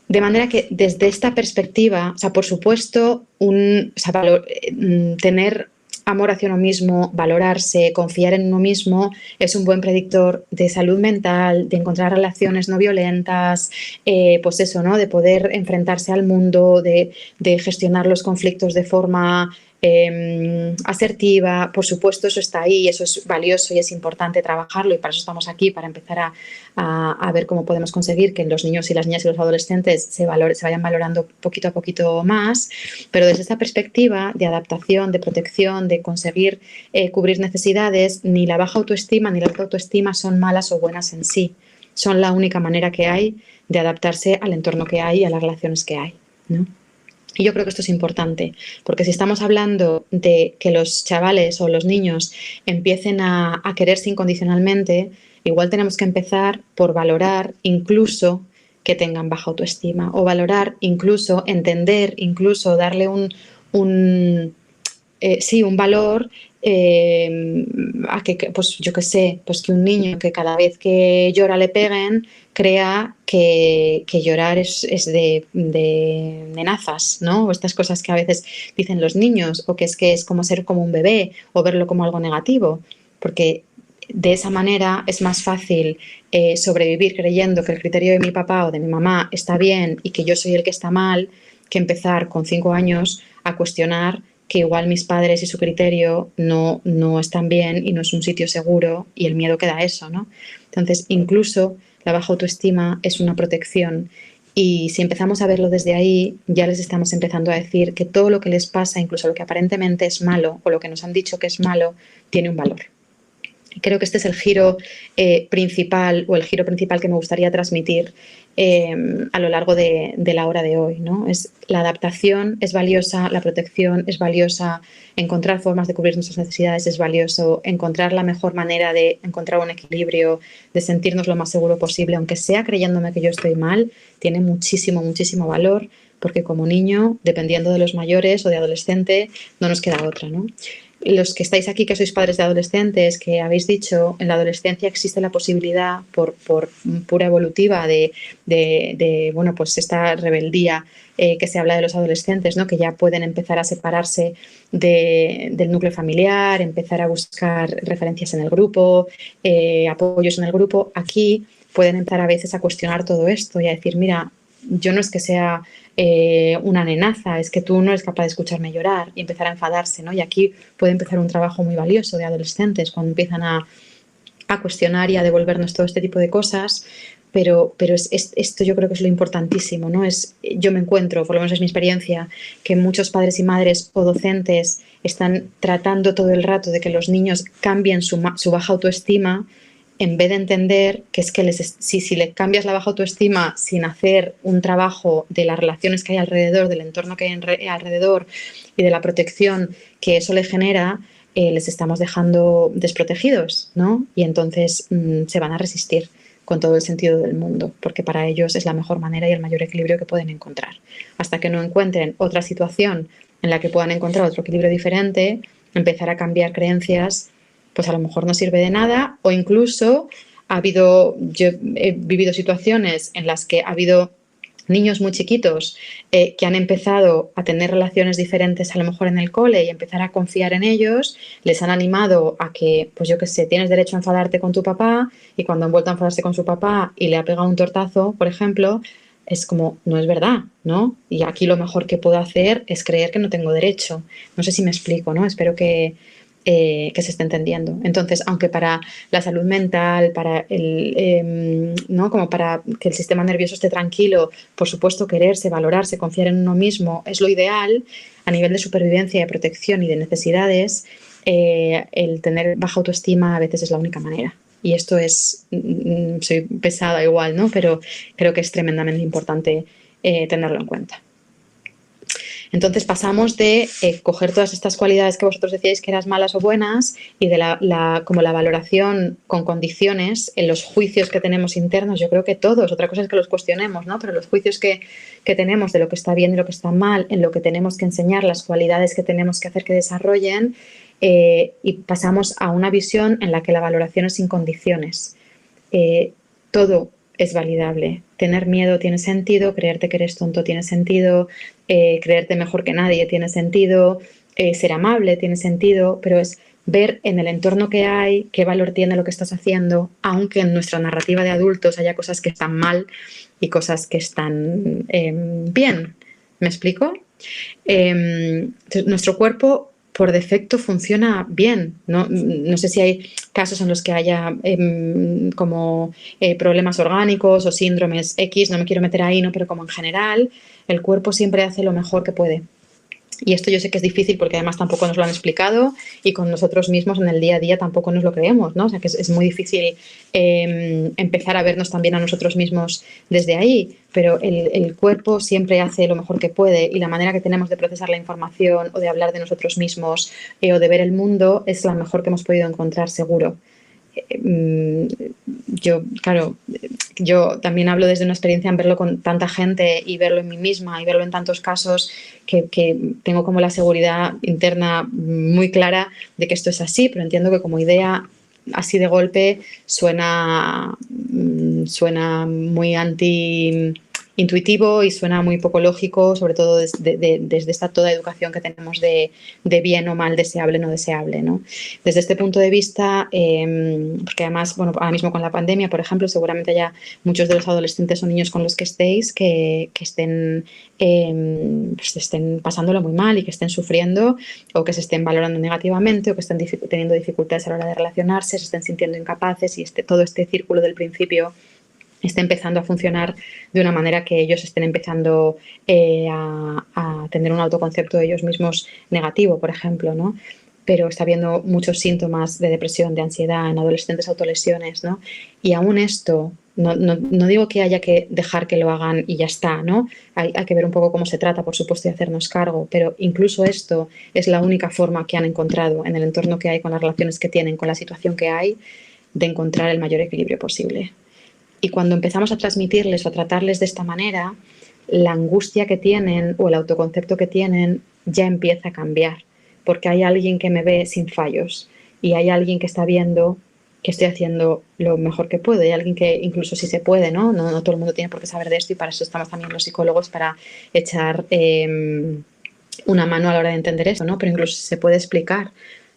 De manera que desde esta perspectiva, o sea, por supuesto, tener amor hacia uno mismo, valorarse, confiar en uno mismo, es un buen predictor de salud mental, de encontrar relaciones no violentas, pues eso, ¿no? De poder enfrentarse al mundo, de gestionar los conflictos de forma asertiva. Por supuesto, eso está ahí, eso es valioso y es importante trabajarlo, y para eso estamos aquí, para empezar a ver cómo podemos conseguir que los niños y las niñas y los adolescentes se vayan valorando poquito a poquito más. Pero desde esta perspectiva de adaptación, de protección, de conseguir cubrir necesidades, ni la baja autoestima ni la alta autoestima son malas o buenas en sí. Son la única manera que hay de adaptarse al entorno que hay y a las relaciones que hay, ¿no? Y yo creo que esto es importante, porque si estamos hablando de que los chavales o los niños empiecen a quererse incondicionalmente, igual tenemos que empezar por valorar incluso que tengan baja autoestima, o valorar incluso, entender, incluso darle un valor a que, pues yo qué sé, pues que un niño que cada vez que llora le peguen, crea que llorar es de nenazas, ¿no? O estas cosas que a veces dicen los niños, o que es como ser como un bebé, o verlo como algo negativo, porque de esa manera es más fácil sobrevivir creyendo que el criterio de mi papá o de mi mamá está bien y que yo soy el que está mal, que empezar con 5 años a cuestionar que igual mis padres y su criterio no están bien y no es un sitio seguro, y el miedo que da eso, ¿no? Entonces, incluso la baja autoestima es una protección Y si empezamos a verlo desde ahí, ya les estamos empezando a decir que todo lo que les pasa, incluso lo que aparentemente es malo o lo que nos han dicho que es malo, tiene un valor. Creo que este es el giro principal o el giro principal que me gustaría transmitir a lo largo de la hora de hoy, ¿no? Es la adaptación es valiosa, la protección es valiosa, encontrar formas de cubrir nuestras necesidades es valioso, encontrar la mejor manera de encontrar un equilibrio, de sentirnos lo más seguro posible, aunque sea creyéndome que yo estoy mal, tiene muchísimo, muchísimo valor, porque como niño, dependiendo de los mayores o de adolescente, no nos queda otra, ¿no? Los que estáis aquí, que sois padres de adolescentes, que habéis dicho, en la adolescencia existe la posibilidad, por pura evolutiva, bueno, pues esta rebeldía que se habla de los adolescentes, ¿no? Que ya pueden empezar a separarse del núcleo familiar, empezar a buscar referencias en el grupo, apoyos en el grupo. Aquí pueden empezar a veces a cuestionar todo esto y a decir, mira, yo no es que sea una nenaza, es que tú no eres capaz de escucharme llorar, y empezar a enfadarse, ¿no? Y aquí puede empezar un trabajo muy valioso de adolescentes cuando empiezan a cuestionar y a devolvernos todo este tipo de cosas, pero esto yo creo que es lo importantísimo, ¿no? Yo me encuentro, por lo menos es mi experiencia, que muchos padres y madres o docentes están tratando todo el rato de que los niños cambien su baja autoestima, en vez de entender que es que si le cambias la baja autoestima sin hacer un trabajo de las relaciones que hay alrededor, del entorno que hay alrededor y de la protección que eso le genera, les estamos dejando desprotegidos, ¿no? Y entonces se van a resistir con todo el sentido del mundo, porque para ellos es la mejor manera y el mayor equilibrio que pueden encontrar. Hasta que no encuentren otra situación en la que puedan encontrar otro equilibrio diferente, empezar a cambiar creencias, pues a lo mejor no sirve de nada, o incluso yo he vivido situaciones en las que ha habido niños muy chiquitos que han empezado a tener relaciones diferentes a lo mejor en el cole y empezar a confiar en ellos, les han animado a que, pues yo qué sé, tienes derecho a enfadarte con tu papá, y cuando han vuelto a enfadarse con su papá y le ha pegado un tortazo, por ejemplo, es como, no es verdad, ¿no? Y aquí lo mejor que puedo hacer es creer que no tengo derecho. No sé si me explico, ¿no? Espero que se esté entendiendo. Entonces, aunque para la salud mental, ¿no? Como para que el sistema nervioso esté tranquilo, por supuesto, quererse, valorarse, confiar en uno mismo es lo ideal, a nivel de supervivencia, de protección y de necesidades, el tener baja autoestima a veces es la única manera. Y esto soy pesada igual, ¿no? Pero creo que es tremendamente importante tenerlo en cuenta. Entonces pasamos de coger todas estas cualidades que vosotros decíais que eran malas o buenas, y de como la valoración con condiciones en los juicios que tenemos internos. Yo creo que todos, otra cosa es que los cuestionemos, ¿no? Pero los juicios que tenemos de lo que está bien y lo que está mal, en lo que tenemos que enseñar, las cualidades que tenemos que hacer que desarrollen, y pasamos a una visión en la que la valoración es sin condiciones. Todo es validable. Tener miedo tiene sentido, creerte que eres tonto tiene sentido, creerte mejor que nadie tiene sentido, ser amable tiene sentido, pero es ver en el entorno que hay qué valor tiene lo que estás haciendo, aunque en nuestra narrativa de adultos haya cosas que están mal y cosas que están bien. ¿Me explico? Nuestro cuerpo por defecto funciona bien. No sé si hay casos en los que haya problemas orgánicos o síndromes X, no me quiero meter ahí, ¿no? Pero como en general, el cuerpo siempre hace lo mejor que puede. Y esto yo sé que es difícil porque además tampoco nos lo han explicado, y con nosotros mismos en el día a día tampoco nos lo creemos, ¿no? O sea que es muy difícil empezar a vernos también a nosotros mismos desde ahí, pero el cuerpo siempre hace lo mejor que puede, y la manera que tenemos de procesar la información o de hablar de nosotros mismos o de ver el mundo es la mejor que hemos podido encontrar, seguro. Yo también hablo desde una experiencia en verlo con tanta gente y verlo en mí misma y verlo en tantos casos, que tengo como la seguridad interna muy clara de que esto es así, pero entiendo que como idea así de golpe suena muy intuitivo y suena muy poco lógico, sobre todo desde esta toda educación que tenemos de bien o mal, deseable, no deseable, ¿no? Desde este punto de vista, porque además, bueno, ahora mismo con la pandemia, por ejemplo, seguramente haya muchos de los adolescentes o niños con los que estéis que estén pasándolo muy mal y que estén sufriendo, o que se estén valorando negativamente, o que estén teniendo dificultades a la hora de relacionarse, se estén sintiendo incapaces, y todo este círculo del principio esté empezando a funcionar de una manera que ellos estén empezando a tener un autoconcepto de ellos mismos negativo, por ejemplo, ¿no? Pero está habiendo muchos síntomas de depresión, de ansiedad, en adolescentes, autolesiones, ¿no? Y aún esto, no digo que haya que dejar que lo hagan y ya está, ¿no? Hay que ver un poco cómo se trata, por supuesto, y hacernos cargo, pero incluso esto es la única forma que han encontrado en el entorno que hay, con las relaciones que tienen, con la situación que hay, de encontrar el mayor equilibrio posible. Y cuando empezamos a transmitirles o a tratarles de esta manera, la angustia que tienen o el autoconcepto que tienen ya empieza a cambiar, porque hay alguien que me ve sin fallos y hay alguien que está viendo que estoy haciendo lo mejor que puedo. Hay alguien que incluso si se puede, ¿no? No todo el mundo tiene por qué saber de esto, y para eso estamos también los psicólogos, para echar una mano a la hora de entender eso, ¿no? Pero incluso se puede explicar,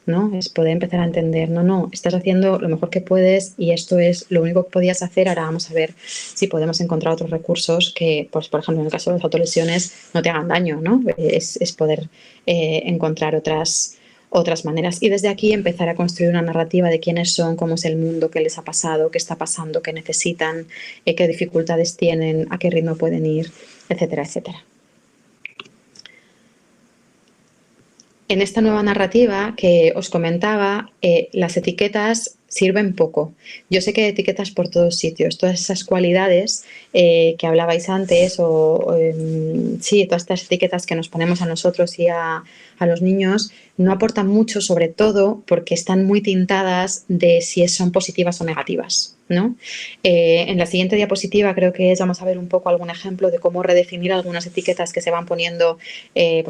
¿no? Es poder empezar a entender, no, estás haciendo lo mejor que puedes y esto es lo único que podías hacer. Ahora vamos a ver si podemos encontrar otros recursos que, pues, por ejemplo, en el caso de las autolesiones, no te hagan daño, ¿no? Es poder encontrar otras maneras, y desde aquí empezar a construir una narrativa de quiénes son, cómo es el mundo, qué les ha pasado, qué está pasando, qué necesitan, qué dificultades tienen, a qué ritmo pueden ir, etcétera, etcétera. En esta nueva narrativa que os comentaba, las etiquetas sirven poco. Yo sé que hay etiquetas por todos sitios, todas esas cualidades que hablabais antes, sí, todas estas etiquetas que nos ponemos a nosotros y a los niños, no aportan mucho, sobre todo porque están muy tintadas de si son positivas o negativas, ¿no? En la siguiente diapositiva creo que vamos a ver un poco algún ejemplo de cómo redefinir algunas etiquetas que se van poniendo,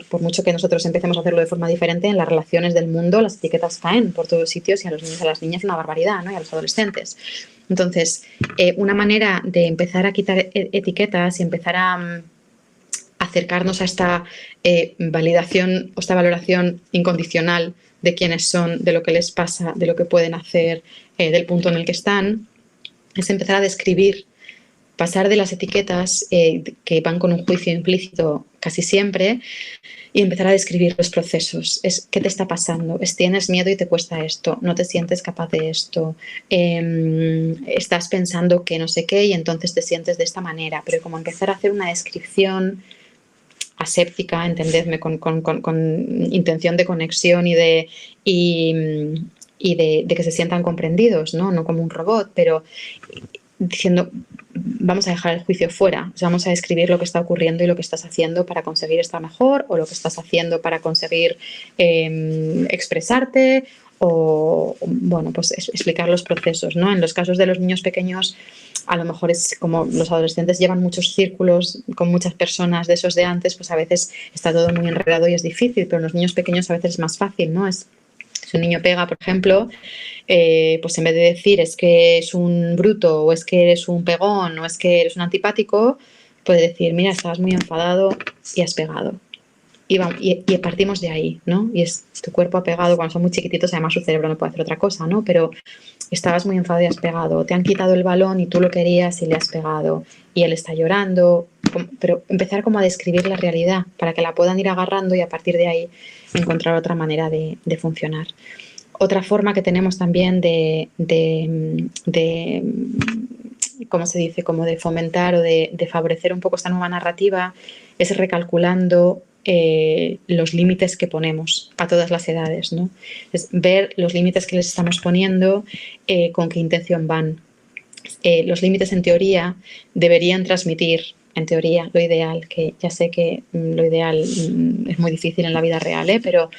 por mucho que nosotros empecemos a hacerlo de forma diferente. En las relaciones del mundo las etiquetas caen por todos sitios, y a los niños y a las niñas una barbaridad, ¿no? Y a los adolescentes. Entonces, una manera de empezar a quitar etiquetas y empezar a acercarnos a esta validación o esta valoración incondicional de quiénes son, de lo que les pasa, de lo que pueden hacer, del punto en el que están, es empezar a describir, pasar de las etiquetas que van con un juicio implícito casi siempre, y empezar a describir los procesos. ¿Qué te está pasando? ¿Tienes miedo y te cuesta esto? ¿No te sientes capaz de esto? ¿Estás pensando que no sé qué y entonces te sientes de esta manera? Pero como empezar a hacer una descripción aséptica, entendedme, con intención de conexión y de que se sientan comprendidos, ¿no? No como un robot, pero diciendo, vamos a dejar el juicio fuera, o sea, vamos a describir lo que está ocurriendo y lo que estás haciendo para conseguir estar mejor, o lo que estás haciendo para conseguir expresarte, o, bueno, pues explicar los procesos, ¿no? En los casos de los niños pequeños, a lo mejor es como los adolescentes llevan muchos círculos con muchas personas de esos de antes, pues a veces está todo muy enredado y es difícil, pero en los niños pequeños a veces es más fácil, ¿no? Si un niño pega, por ejemplo, pues en vez de decir es que es un bruto, o es que eres un pegón, o es que eres un antipático, puede decir, mira, estabas muy enfadado y has pegado. Y partimos de ahí, ¿no? Y tu cuerpo ha pegado cuando son muy chiquititos, además su cerebro no puede hacer otra cosa, ¿no? Pero estabas muy enfadado y has pegado, te han quitado el balón y tú lo querías y le has pegado, y él está llorando, pero empezar como a describir la realidad para que la puedan ir agarrando y a partir de ahí encontrar otra manera de funcionar. Otra forma que tenemos también de ¿cómo se dice? Como de fomentar o de favorecer un poco esta nueva narrativa es recalculando los límites que ponemos a todas las edades, ¿no? Es ver los límites que les estamos poniendo, con qué intención van. Los límites, en teoría, deberían transmitir, en teoría, lo ideal, que ya sé que lo ideal es muy difícil en la vida real, pero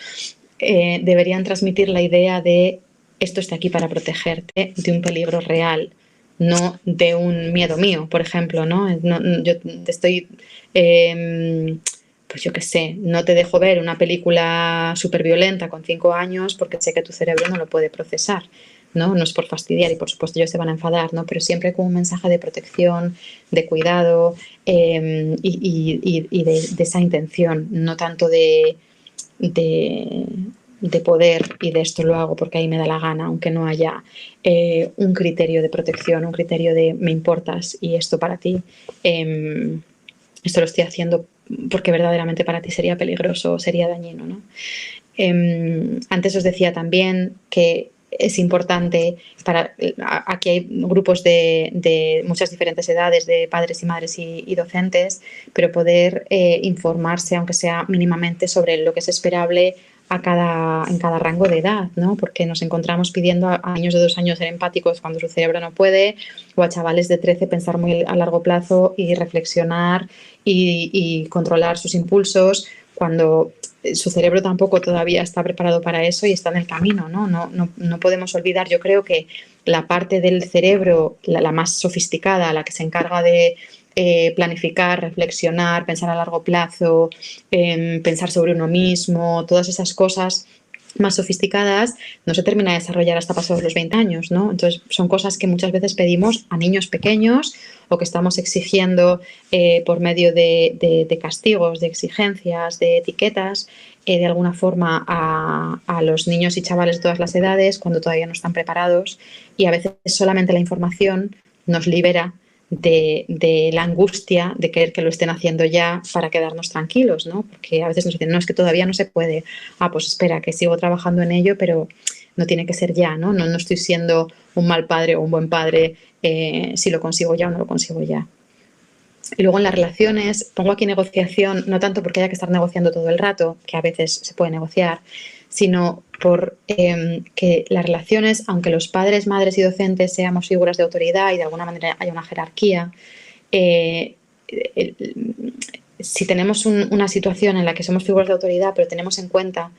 deberían transmitir la idea de esto está aquí para protegerte de un peligro real, no de un miedo mío, por ejemplo, ¿no? Yo te estoy, pues yo qué sé, no te dejo ver una película súper violenta con 5 años porque sé que tu cerebro no lo puede procesar, ¿no? No es por fastidiar, y por supuesto ellos se van a enfadar, ¿no? Pero siempre con un mensaje de protección, de cuidado, y de esa intención, no tanto de poder y de esto lo hago porque ahí me da la gana, aunque no haya un criterio de protección, un criterio de me importas y esto para ti, esto lo estoy haciendo porque verdaderamente para ti sería peligroso o sería dañino, ¿no? Antes os decía también que es importante aquí hay grupos de muchas diferentes edades, de padres y madres y docentes, pero poder informarse, aunque sea mínimamente, sobre lo que es esperable en cada rango de edad, ¿no? Porque nos encontramos pidiendo a niños de 2 años ser empáticos cuando su cerebro no puede, o a chavales de 13 pensar muy a largo plazo y reflexionar y controlar sus impulsos cuando su cerebro tampoco todavía está preparado para eso y está en el camino, ¿no? No podemos olvidar, yo creo que la parte del cerebro, la más sofisticada, la que se encarga de planificar, reflexionar, pensar a largo plazo, pensar sobre uno mismo, todas esas cosas más sofisticadas, no se termina de desarrollar hasta pasados los 20 años, ¿no? Entonces, son cosas que muchas veces pedimos a niños pequeños o que estamos exigiendo por medio de castigos, de exigencias, de etiquetas, de alguna forma a los niños y chavales de todas las edades cuando todavía no están preparados, y a veces solamente la información nos libera de la angustia de querer que lo estén haciendo ya para quedarnos tranquilos, ¿no? Porque a veces nos dicen, no, es que todavía no se puede. Ah, pues espera, que sigo trabajando en ello, pero no tiene que ser ya, ¿no? No estoy siendo un mal padre o un buen padre si lo consigo ya o no lo consigo ya. Y luego en las relaciones, pongo aquí negociación, no tanto porque haya que estar negociando todo el rato, que a veces se puede negociar, sino por que las relaciones, aunque los padres, madres y docentes seamos figuras de autoridad y de alguna manera haya una jerarquía, si tenemos una situación en la que somos figuras de autoridad, pero tenemos en cuenta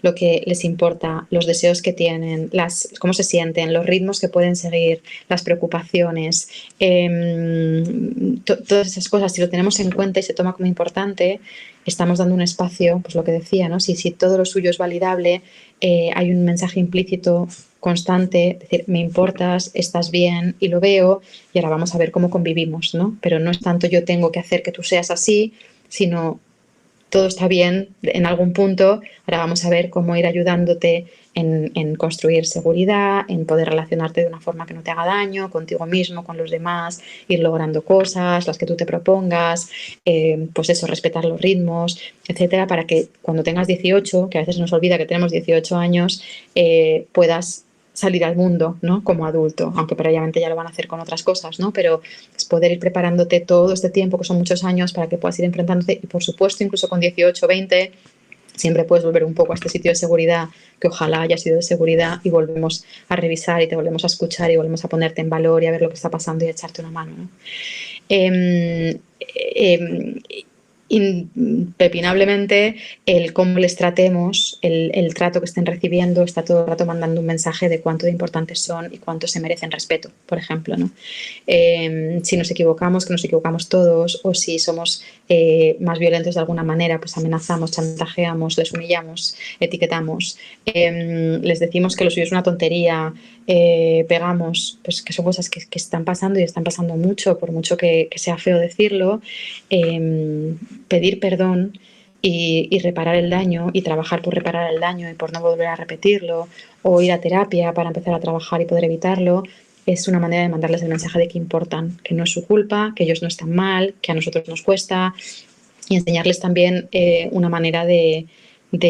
lo que les importa, los deseos que tienen, cómo se sienten, los ritmos que pueden seguir, las preocupaciones, todas esas cosas, si lo tenemos en cuenta y se toma como importante, estamos dando un espacio, pues lo que decía, ¿no? Si todo lo suyo es validable, hay un mensaje implícito constante, decir, me importas, estás bien y lo veo, y ahora vamos a ver cómo convivimos, ¿no? Pero no es tanto yo tengo que hacer que tú seas así, sino todo está bien en algún punto, ahora vamos a ver cómo ir ayudándote en construir seguridad, en poder relacionarte de una forma que no te haga daño, contigo mismo, con los demás, ir logrando cosas, las que tú te propongas, pues eso, respetar los ritmos, etcétera, para que cuando tengas 18, que a veces nos olvida que tenemos 18 años, puedas salir al mundo, ¿no? Como adulto, aunque previamente ya lo van a hacer con otras cosas, ¿no? Pero es poder ir preparándote todo este tiempo, que son muchos años, para que puedas ir enfrentándote, y por supuesto, incluso con 18, 20, siempre puedes volver un poco a este sitio de seguridad, que ojalá haya sido de seguridad, y volvemos a revisar y te volvemos a escuchar y volvemos a ponerte en valor y a ver lo que está pasando y a echarte una mano, ¿no? Impepinablemente el cómo les tratemos, el trato que estén recibiendo, está todo el rato mandando un mensaje de cuánto de importantes son y cuánto se merecen respeto, por ejemplo, ¿no? Si nos equivocamos, que nos equivocamos todos, o si somos más violentos de alguna manera, pues amenazamos, chantajeamos, les humillamos, etiquetamos, les decimos que lo suyo es una tontería, pegamos, pues que son cosas que están pasando y están pasando mucho, por mucho que sea feo decirlo. Pedir perdón y reparar el daño y trabajar por reparar el daño y por no volver a repetirlo, o ir a terapia para empezar a trabajar y poder evitarlo, es una manera de mandarles el mensaje de que importan, que no es su culpa, que ellos no están mal, que a nosotros nos cuesta, y enseñarles también una manera de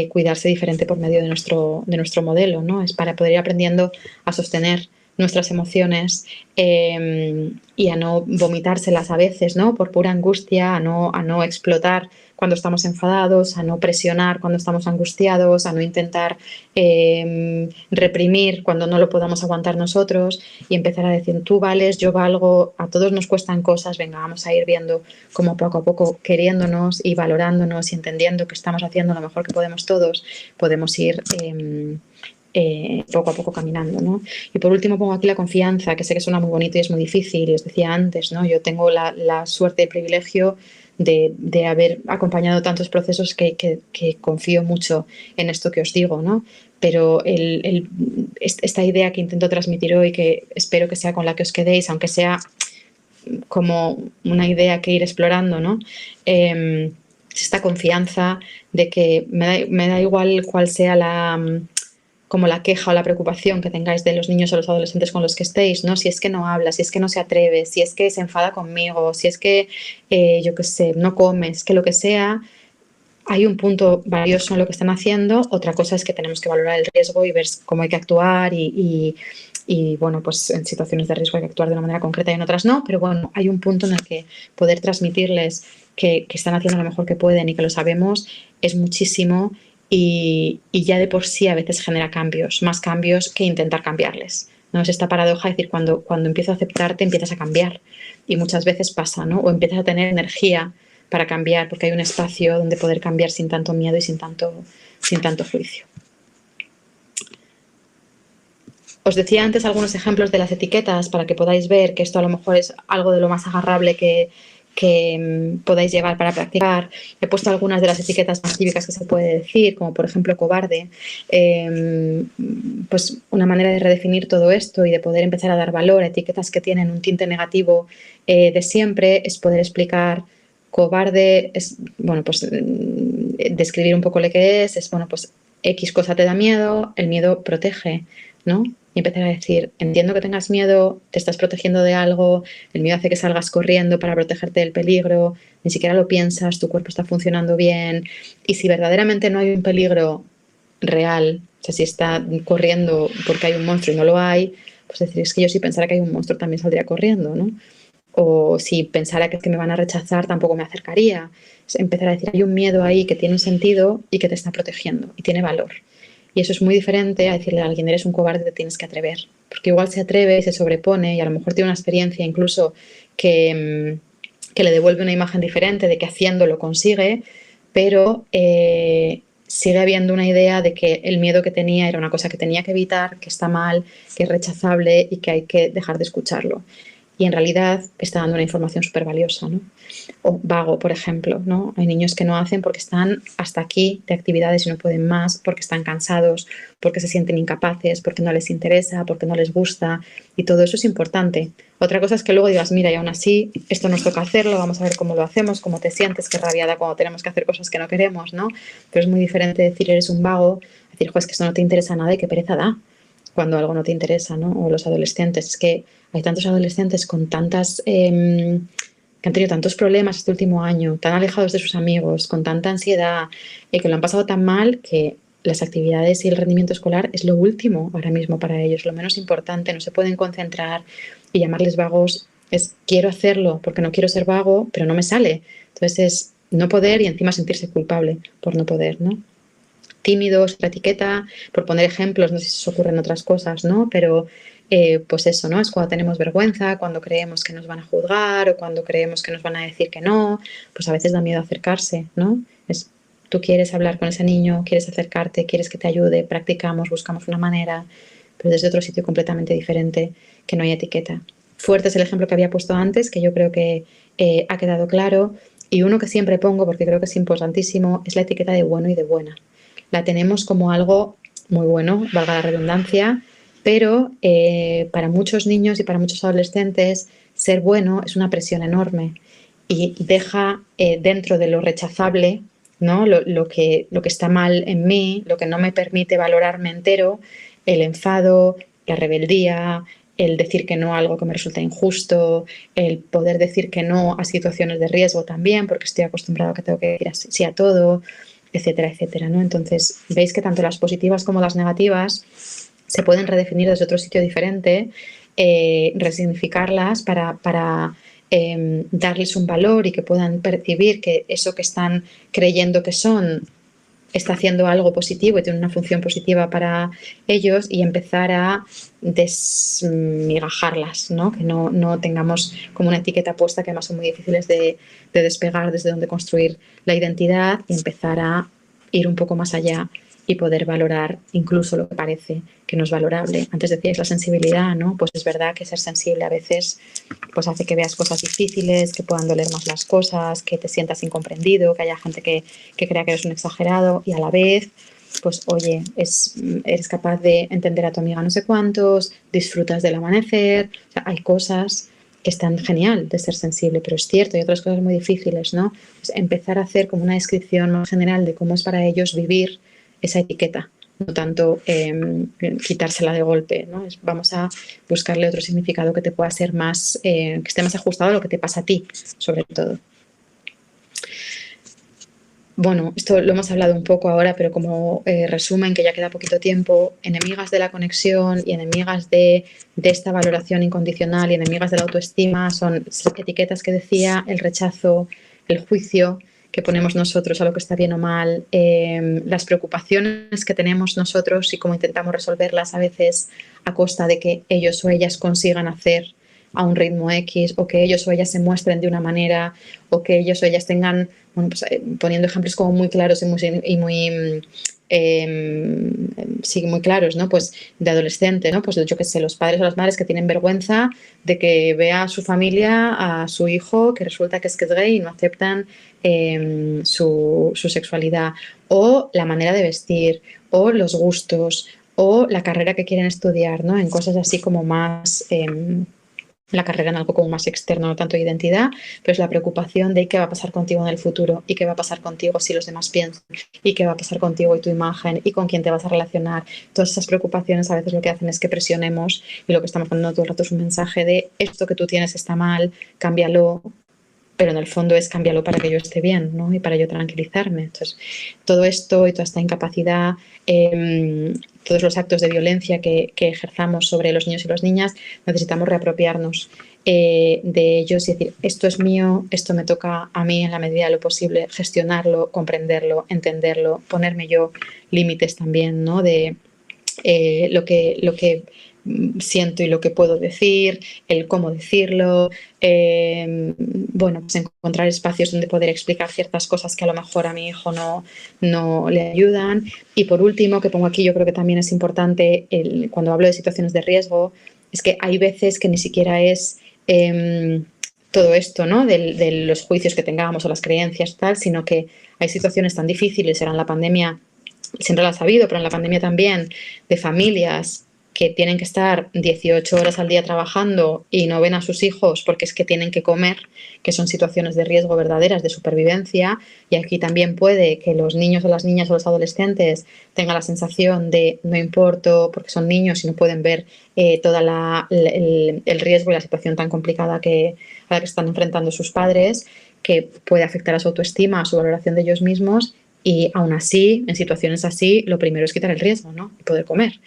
cuidarse diferente por medio de nuestro modelo, ¿no? Es para poder ir aprendiendo a sostener nuestras emociones y a no vomitárselas a veces, ¿no? Por pura angustia, a no explotar cuando estamos enfadados, a no presionar cuando estamos angustiados, a no intentar reprimir cuando no lo podamos aguantar nosotros, y empezar a decir, tú vales, yo valgo, a todos nos cuestan cosas, venga, vamos a ir viendo cómo poco a poco, queriéndonos y valorándonos y entendiendo que estamos haciendo lo mejor que podemos todos, podemos ir poco a poco caminando, ¿no? Y por último pongo aquí la confianza, que sé que suena muy bonito y es muy difícil, y os decía antes, ¿no? Yo tengo la suerte y el privilegio de haber acompañado tantos procesos que confío mucho en esto que os digo, ¿no? Pero esta idea que intento transmitir hoy, que espero que sea con la que os quedéis, aunque sea como una idea que ir explorando, ¿no? Esta confianza de que me da igual cuál sea como la queja o la preocupación que tengáis de los niños o los adolescentes con los que estéis, ¿no? Si es que no habla, si es que no se atreve, si es que se enfada conmigo, si es que, yo qué sé, no comes, que lo que sea, hay un punto valioso en lo que están haciendo. Otra cosa es que tenemos que valorar el riesgo y ver cómo hay que actuar y bueno, pues en situaciones de riesgo hay que actuar de una manera concreta y en otras no, pero bueno, hay un punto en el que poder transmitirles que están haciendo lo mejor que pueden y que lo sabemos es muchísimo y ya de por sí a veces genera cambios, más cambios que intentar cambiarles. ¿No? Es esta paradoja, es decir, cuando empiezo a aceptarte empiezas a cambiar y muchas veces pasa, ¿no? O empiezas a tener energía para cambiar porque hay un espacio donde poder cambiar sin tanto miedo y sin tanto juicio. Os decía antes algunos ejemplos de las etiquetas para que podáis ver que esto a lo mejor es algo de lo más agarrable que podáis llevar para practicar. He puesto algunas de las etiquetas más típicas que se puede decir, como por ejemplo cobarde. Pues una manera de redefinir todo esto y de poder empezar a dar valor a etiquetas que tienen un tinte negativo de siempre es poder explicar cobarde, es, bueno, pues describir un poco lo que es, bueno, pues X cosa te da miedo, el miedo protege, ¿no? Y empezar a decir, entiendo que tengas miedo, te estás protegiendo de algo, el miedo hace que salgas corriendo para protegerte del peligro, ni siquiera lo piensas, tu cuerpo está funcionando bien. Y si verdaderamente no hay un peligro real, o sea, si está corriendo porque hay un monstruo y no lo hay, pues decir, es que yo si pensara que hay un monstruo también saldría corriendo, ¿no? O si pensara que me van a rechazar, tampoco me acercaría. Es empezar a decir, hay un miedo ahí que tiene un sentido y que te está protegiendo y tiene valor. Y eso es muy diferente a decirle a alguien, eres un cobarde, te tienes que atrever. Porque igual se atreve, se sobrepone y a lo mejor tiene una experiencia incluso que le devuelve una imagen diferente de que haciendo lo consigue, pero sigue habiendo una idea de que el miedo que tenía era una cosa que tenía que evitar, que está mal, que es rechazable y que hay que dejar de escucharlo. Y en realidad está dando una información súper valiosa, ¿no? O vago, por ejemplo, ¿no? Hay niños que no hacen porque están hasta aquí de actividades y no pueden más, porque están cansados, porque se sienten incapaces, porque no les interesa, porque no les gusta, y todo eso es importante. Otra cosa es que luego digas, mira, y aún así, esto nos toca hacerlo, vamos a ver cómo lo hacemos, cómo te sientes, qué rabiada cuando tenemos que hacer cosas que no queremos, ¿no? Pero es muy diferente decir, eres un vago, decir, jo, es que esto no te interesa nada y qué pereza da cuando algo no te interesa, ¿no? O los adolescentes, es que hay tantos adolescentes con tantas, que han tenido tantos problemas este último año, tan alejados de sus amigos, con tanta ansiedad, que lo han pasado tan mal que las actividades y el rendimiento escolar es lo último ahora mismo para ellos, lo menos importante, no se pueden concentrar y llamarles vagos es quiero hacerlo porque no quiero ser vago, pero no me sale. Entonces es no poder y encima sentirse culpable por no poder, ¿no? Tímidos, la etiqueta, por poner ejemplos, no sé si os ocurren otras cosas, ¿no? Pero pues eso, ¿no? Es cuando tenemos vergüenza, cuando creemos que nos van a juzgar o cuando creemos que nos van a decir que no, pues a veces da miedo acercarse, ¿no? Es, tú quieres hablar con ese niño, quieres acercarte, quieres que te ayude, practicamos, buscamos una manera, pero desde otro sitio completamente diferente, que no hay etiqueta. Fuerte es el ejemplo que había puesto antes, que yo creo que ha quedado claro, y uno que siempre pongo, porque creo que es importantísimo, es la etiqueta de bueno y de buena. La tenemos como algo muy bueno, valga la redundancia, pero para muchos niños y para muchos adolescentes ser bueno es una presión enorme y deja dentro de lo rechazable, ¿no? Lo que está mal en mí, lo que no me permite valorarme entero, el enfado, la rebeldía, el decir que no a algo que me resulta injusto, el poder decir que no a situaciones de riesgo también, porque estoy acostumbrado a que tengo que decir sí a todo, etcétera, etcétera, ¿no? Entonces, veis que tanto las positivas como las negativas se pueden redefinir desde otro sitio diferente, resignificarlas para darles un valor y que puedan percibir que eso que están creyendo que son está haciendo algo positivo y tiene una función positiva para ellos y empezar a desmigajarlas, ¿no? Que no tengamos como una etiqueta puesta que además son muy difíciles de despegar desde donde construir la identidad y empezar a ir un poco más allá y poder valorar incluso lo que parece que no es valorable. Antes decíais la sensibilidad, ¿no? Pues es verdad que ser sensible a veces pues hace que veas cosas difíciles, que puedan doler más las cosas, que te sientas incomprendido, que haya gente que crea que eres un exagerado y a la vez, pues oye, eres capaz de entender a tu amiga no sé cuántos, disfrutas del amanecer, o sea, hay cosas que están genial de ser sensible, pero es cierto, hay otras cosas muy difíciles, ¿no? Pues empezar a hacer como una descripción más general de cómo es para ellos vivir esa etiqueta, no tanto quitársela de golpe, ¿no? Vamos a buscarle otro significado que te pueda ser más, que esté más ajustado a lo que te pasa a ti, sobre todo. bueno, esto lo hemos hablado un poco ahora, pero como resumen, que ya queda poquito tiempo, enemigas de la conexión y enemigas de esta valoración incondicional y enemigas de la autoestima son esas etiquetas que decía, el rechazo, el juicio que ponemos nosotros a lo que está bien o mal, las preocupaciones que tenemos nosotros y cómo intentamos resolverlas a veces a costa de que ellos o ellas consigan hacer a un ritmo X, o que ellos o ellas se muestren de una manera, o que ellos o ellas tengan, bueno, pues, poniendo ejemplos como muy claros y muy sí, muy claros, ¿no? Pues de adolescente, ¿no? Pues yo que sé, los padres o las madres que tienen vergüenza de que vea a su familia, a su hijo, que resulta que es gay y no aceptan su sexualidad, o la manera de vestir, o los gustos, o la carrera que quieren estudiar, ¿no? En cosas así como más la carrera en algo como más externo, no tanto de identidad, pero es la preocupación de qué va a pasar contigo en el futuro y qué va a pasar contigo si los demás piensan y qué va a pasar contigo y tu imagen y con quién te vas a relacionar. Todas esas preocupaciones a veces lo que hacen es que presionemos y lo que estamos mandando todo el rato es un mensaje de esto que tú tienes está mal, cámbialo, pero en el fondo es cámbialo para que yo esté bien, ¿no? Y para yo tranquilizarme. Entonces, todo esto y toda esta incapacidad, todos los actos de violencia que ejerzamos sobre los niños y las niñas, necesitamos reapropiarnos de ellos y decir, esto es mío, esto me toca a mí en la medida de lo posible, gestionarlo, comprenderlo, entenderlo, ponerme yo límites también, ¿no? De lo que siento y lo que puedo decir, el cómo decirlo, bueno, pues encontrar espacios donde poder explicar ciertas cosas que a lo mejor a mi hijo no le ayudan. Y por último, que pongo aquí, yo creo que también es importante cuando hablo de situaciones de riesgo, es que hay veces que ni siquiera es todo esto, ¿no? De los juicios que tengamos o las creencias tal, sino que hay situaciones tan difíciles, era en la pandemia, siempre lo ha sabido, pero en la pandemia también, de familias que tienen que estar 18 horas al día trabajando y no ven a sus hijos porque es que tienen que comer, que son situaciones de riesgo verdaderas de supervivencia. Y aquí también puede que los niños o las niñas o los adolescentes tengan la sensación de no importo porque son niños y no pueden ver todo el riesgo y la situación tan complicada a la que están enfrentando sus padres, que puede afectar a su autoestima, a su valoración de ellos mismos. Y aún así, en situaciones así, lo primero es quitar el riesgo, ¿no? Y poder comer.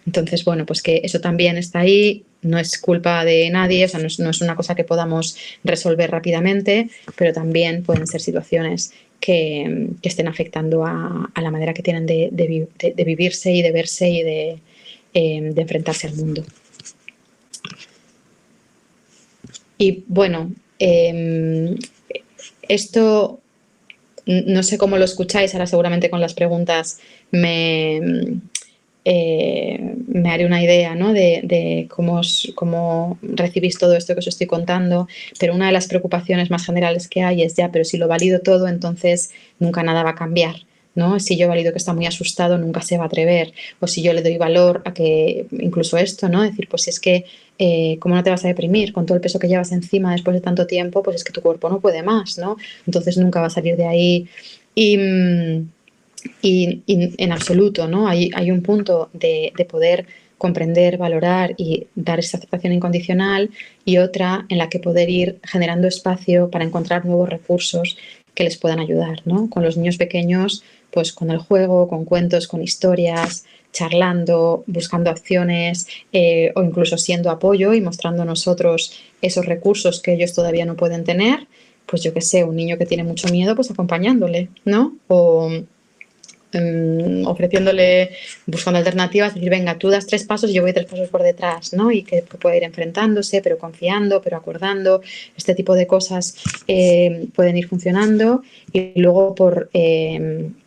Entonces, bueno, pues que eso también está ahí, no es culpa de nadie, o sea, no es una cosa que podamos resolver rápidamente, pero también pueden ser situaciones que estén afectando a la manera que tienen de vivirse y de verse y de enfrentarse al mundo. Y bueno, esto no sé cómo lo escucháis, ahora seguramente con las preguntas me haré una idea, ¿no? de cómo recibís todo esto que os estoy contando, pero una de las preocupaciones más generales que hay es ya, pero si lo valido todo, entonces nunca nada va a cambiar, ¿no? Si yo valido que está muy asustado, nunca se va a atrever, o si yo le doy valor a que incluso esto, ¿no? Decir, pues si es que ¿cómo no te vas a deprimir con todo el peso que llevas encima después de tanto tiempo? Pues es que tu cuerpo no puede más, ¿no? Entonces nunca va a salir de ahí. Y en absoluto, ¿no? Hay un punto de poder comprender, valorar y dar esa aceptación incondicional, y otra en la que poder ir generando espacio para encontrar nuevos recursos que les puedan ayudar, ¿no? Con los niños pequeños, pues con el juego, con cuentos, con historias, charlando, buscando acciones o incluso siendo apoyo y mostrando nosotros esos recursos que ellos todavía no pueden tener. Pues yo qué sé, un niño que tiene mucho miedo, pues acompañándole, ¿no? O ofreciéndole, buscando alternativas, decir, venga, tú das 3 pasos y yo voy 3 pasos por detrás, ¿no? Y que puede ir enfrentándose, pero confiando, pero acordando. Este tipo de cosas pueden ir funcionando. Y luego, por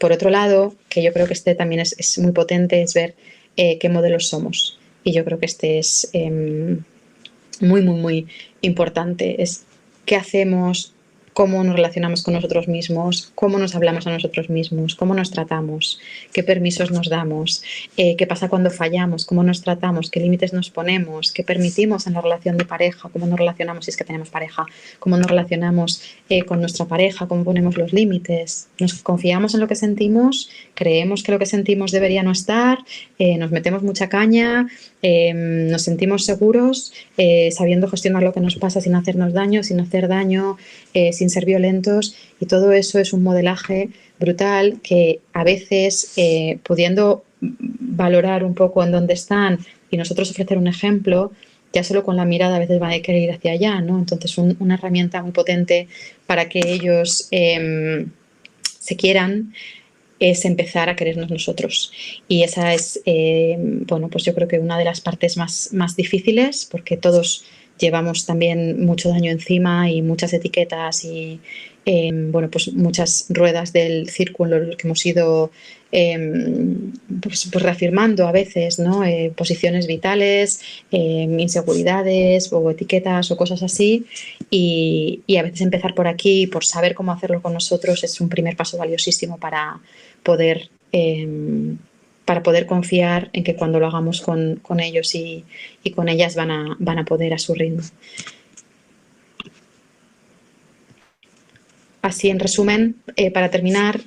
otro lado, que yo creo que este también es muy potente, es ver qué modelos somos. Y yo creo que este es muy, muy, muy importante. Es qué hacemos, cómo nos relacionamos con nosotros mismos, cómo nos hablamos a nosotros mismos, cómo nos tratamos, qué permisos nos damos, qué pasa cuando fallamos, cómo nos tratamos, qué límites nos ponemos, qué permitimos en la relación de pareja, cómo nos relacionamos si es que tenemos pareja, cómo nos relacionamos con nuestra pareja, cómo ponemos los límites, nos confiamos en lo que sentimos, creemos que lo que sentimos debería no estar, nos metemos mucha caña, nos sentimos seguros sabiendo gestionar lo que nos pasa sin hacernos daño, sin hacer daño, sin sin ser violentos, y todo eso es un modelaje brutal que a veces, pudiendo valorar un poco en dónde están y nosotros ofrecer un ejemplo, ya solo con la mirada a veces van a querer ir hacia allá, ¿no? Entonces, una herramienta muy potente para que ellos se quieran es empezar a querernos nosotros. Y esa es, bueno, pues yo creo que una de las partes más difíciles, porque todos llevamos también mucho daño encima y muchas etiquetas y, bueno, pues muchas ruedas del círculo en los que hemos ido pues reafirmando a veces, ¿no? Posiciones vitales, inseguridades o etiquetas o cosas así, y a veces empezar por aquí, por saber cómo hacerlo con nosotros, es un primer paso valiosísimo poder, para poder confiar en que cuando lo hagamos con ellos y con ellas van a poder a su ritmo. Así, en resumen, para terminar,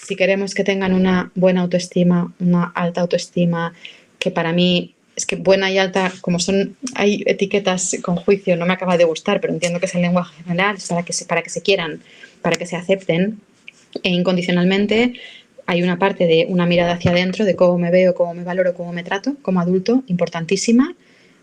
si queremos que tengan una buena autoestima, una alta autoestima, que para mí es que buena y alta, como hay etiquetas con juicio, no me acaba de gustar, pero entiendo que es el lenguaje general, es para que se quieran, para que se acepten incondicionalmente. Hay una parte de una mirada hacia adentro, de cómo me veo, cómo me valoro, cómo me trato como adulto, importantísima,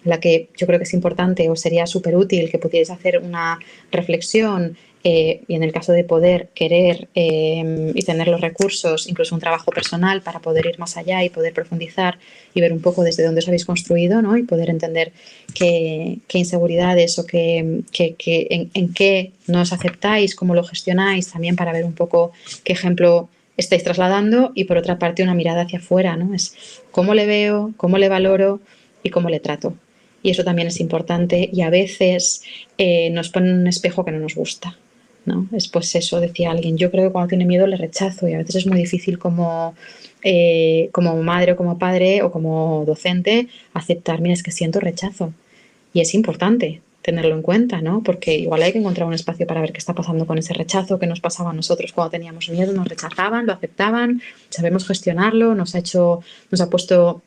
la que yo creo que es importante o sería súper útil que pudierais hacer una reflexión, y en el caso de poder querer y tener los recursos, incluso un trabajo personal para poder ir más allá y poder profundizar y ver un poco desde dónde os habéis construido, ¿no? Y poder entender qué inseguridades o en qué no os aceptáis, cómo lo gestionáis, también para ver un poco qué ejemplo estáis trasladando, y por otra parte una mirada hacia afuera, ¿no? Es cómo le veo, cómo le valoro y cómo le trato. Y eso también es importante, y a veces nos pone un espejo que no nos gusta, ¿no? Es pues eso, decía alguien, yo creo que cuando tiene miedo le rechazo, y a veces es muy difícil como madre o como padre o como docente aceptar, mira, es que siento rechazo, y es importante tenerlo en cuenta, ¿no? Porque igual hay que encontrar un espacio para ver qué está pasando con ese rechazo, qué nos pasaba a nosotros cuando teníamos miedo, nos rechazaban, lo aceptaban, sabemos gestionarlo, nos ha puesto,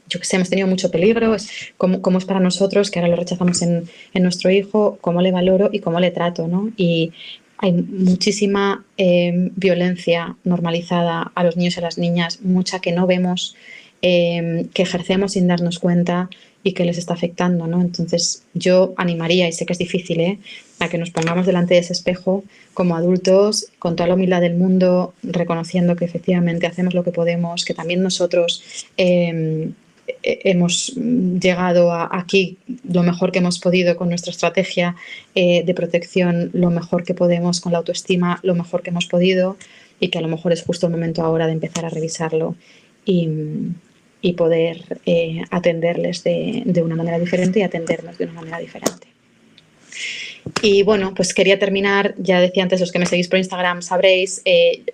yo que sé, hemos tenido mucho peligro, es cómo es para nosotros, que ahora lo rechazamos en nuestro hijo, cómo le valoro y cómo le trato, ¿no? Y hay muchísima violencia normalizada a los niños y a las niñas, mucha que no vemos, que ejercemos sin darnos cuenta y que les está afectando, ¿no? Entonces yo animaría, y sé que es difícil, a que nos pongamos delante de ese espejo como adultos, con toda la humildad del mundo, reconociendo que efectivamente hacemos lo que podemos, que también nosotros hemos llegado aquí lo mejor que hemos podido con nuestra estrategia de protección, lo mejor que podemos con la autoestima, lo mejor que hemos podido, y que a lo mejor es justo el momento ahora de empezar a revisarlo y poder atenderles de una manera diferente y atendernos de una manera diferente. Y bueno, pues quería terminar, ya decía antes, los que me seguís por Instagram sabréis,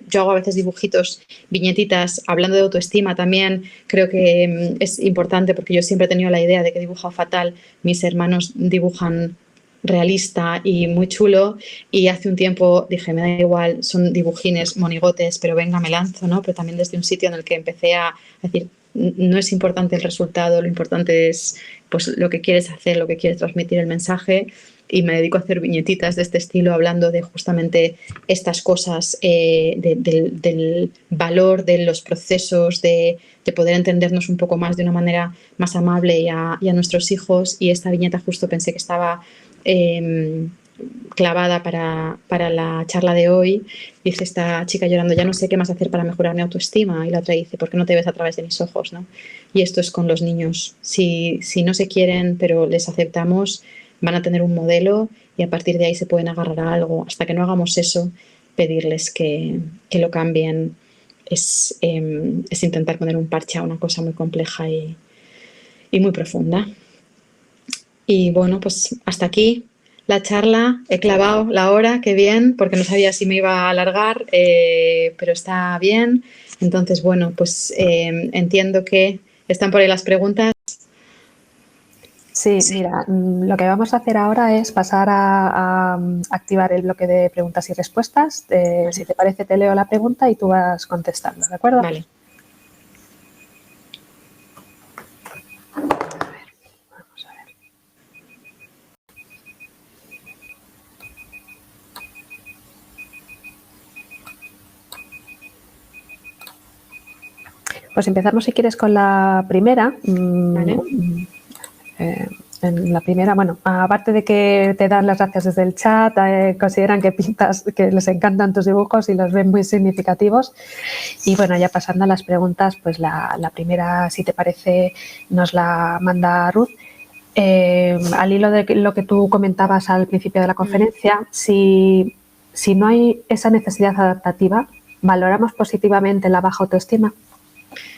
yo hago a veces dibujitos, viñetitas, hablando de autoestima también. Creo que es importante, porque yo siempre he tenido la idea de que he dibujado fatal, mis hermanos dibujan realista y muy chulo, y hace un tiempo dije, me da igual, son dibujines, monigotes, pero venga, me lanzo, ¿no? Pero también desde un sitio en el que empecé a decir, no es importante el resultado, lo importante es pues lo que quieres hacer, lo que quieres transmitir, el mensaje. Y me dedico a hacer viñetitas de este estilo, hablando de justamente estas cosas, del valor de los procesos, de poder entendernos un poco más de una manera más amable y a nuestros hijos. Y esta viñeta justo pensé que estaba clavada para la charla de hoy. Dice esta chica llorando, ya no sé qué más hacer para mejorar mi autoestima. Y la otra dice, ¿por qué no te ves a través de mis ojos, ¿no? Y esto es con los niños. Si no se quieren, pero les aceptamos, van a tener un modelo, y a partir de ahí se pueden agarrar a algo. Hasta que no hagamos eso, pedirles que lo cambien es intentar poner un parche a una cosa muy compleja y muy profunda. Y bueno, pues hasta aquí la charla. He clavado la hora, qué bien, porque no sabía si me iba a alargar, pero está bien. Entonces, bueno, pues entiendo que están por ahí las preguntas. Sí, mira, lo que vamos a hacer ahora es pasar a activar el bloque de preguntas y respuestas. Vale. Si te parece, te leo la pregunta y tú vas contestando, ¿de acuerdo? Vale. Vamos a ver. Pues empezamos, si quieres, con la primera. Vale. En la primera, bueno, aparte de que te dan las gracias desde el chat, consideran que pintas, que les encantan tus dibujos y los ven muy significativos. Y bueno, ya pasando a las preguntas, pues la primera, si te parece, nos la manda Ruth. Al hilo de lo que tú comentabas al principio de la conferencia, si no hay esa necesidad adaptativa, ¿valoramos positivamente la baja autoestima?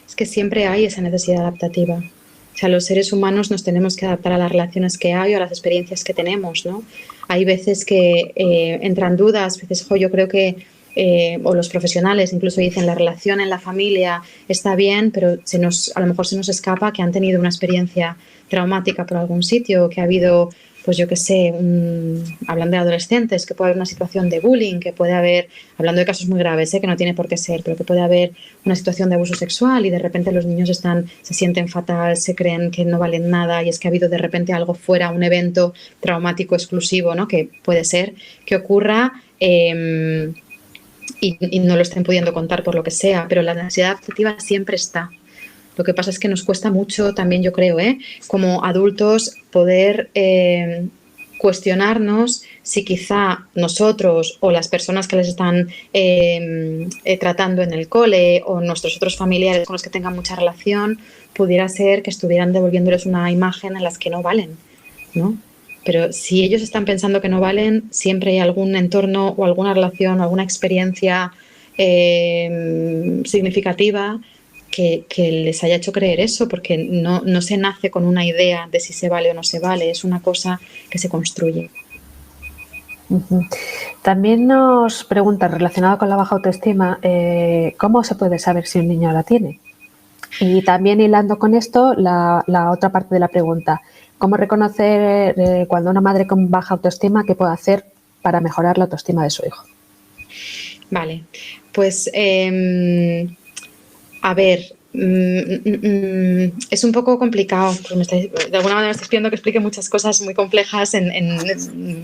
Es que siempre hay esa necesidad adaptativa. O sea, los seres humanos nos tenemos que adaptar a las relaciones que hay o a las experiencias que tenemos, ¿no? Hay veces que entran dudas, veces, yo creo que, o los profesionales incluso dicen, la relación en la familia está bien, pero a lo mejor se nos escapa que han tenido una experiencia traumática por algún sitio, que ha habido, pues yo qué sé, hablando de adolescentes, que puede haber una situación de bullying, que puede haber, hablando de casos muy graves, que no tiene por qué ser, pero que puede haber una situación de abuso sexual y de repente los niños se sienten fatal, se creen que no valen nada y es que ha habido de repente algo fuera, un evento traumático exclusivo, ¿no? Que puede ser que ocurra y no lo estén pudiendo contar por lo que sea, pero la necesidad adaptativa siempre está. Lo que pasa es que nos cuesta mucho también, yo creo, como adultos poder cuestionarnos si quizá nosotros o las personas que les están tratando en el cole o nuestros otros familiares con los que tengan mucha relación, pudiera ser que estuvieran devolviéndoles una imagen en las que no valen, ¿no? Pero si ellos están pensando que no valen, siempre hay algún entorno o alguna relación o alguna experiencia significativa que les haya hecho creer eso, porque no se nace con una idea de si se vale o no se vale, es una cosa que se construye. También nos preguntan, relacionado con la baja autoestima, ¿cómo se puede saber si un niño la tiene? Y también hilando con esto, la otra parte de la pregunta, ¿cómo reconocer cuando una madre con baja autoestima, qué puede hacer para mejorar la autoestima de su hijo? Vale, pues a ver, es un poco complicado, porque de alguna manera me estáis pidiendo que explique muchas cosas muy complejas en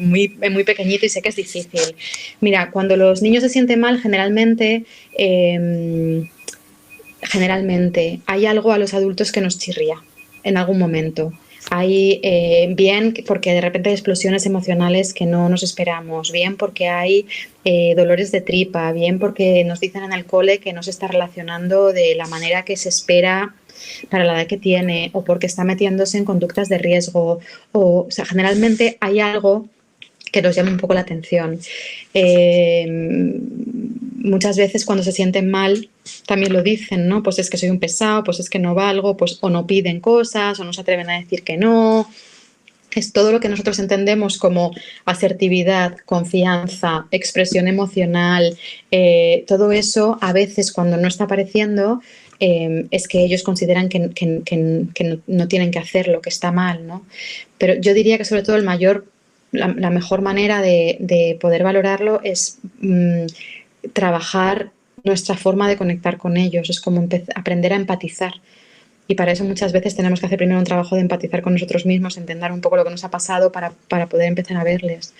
muy pequeñito y sé que es difícil. Mira, cuando los niños se sienten mal, generalmente hay algo a los adultos que nos chirría en algún momento. Hay bien porque de repente hay explosiones emocionales que no nos esperamos, bien porque hay dolores de tripa, bien porque nos dicen en el cole que no se está relacionando de la manera que se espera para la edad que tiene, o porque está metiéndose en conductas de riesgo, o sea, generalmente hay algo que nos llama un poco la atención. Muchas veces cuando se sienten mal también lo dicen, ¿no? Pues es que soy un pesado, pues es que no valgo, pues o no piden cosas o no se atreven a decir que no. Es todo lo que nosotros entendemos como asertividad, confianza, expresión emocional, todo eso a veces cuando no está apareciendo es que ellos consideran que no tienen que hacerlo, que está mal, ¿no? Pero yo diría que sobre todo la mejor manera de poder valorarlo es trabajar nuestra forma de conectar con ellos, es como aprender a empatizar. Y para eso muchas veces tenemos que hacer primero un trabajo de empatizar con nosotros mismos, entender un poco lo que nos ha pasado para poder empezar a verles.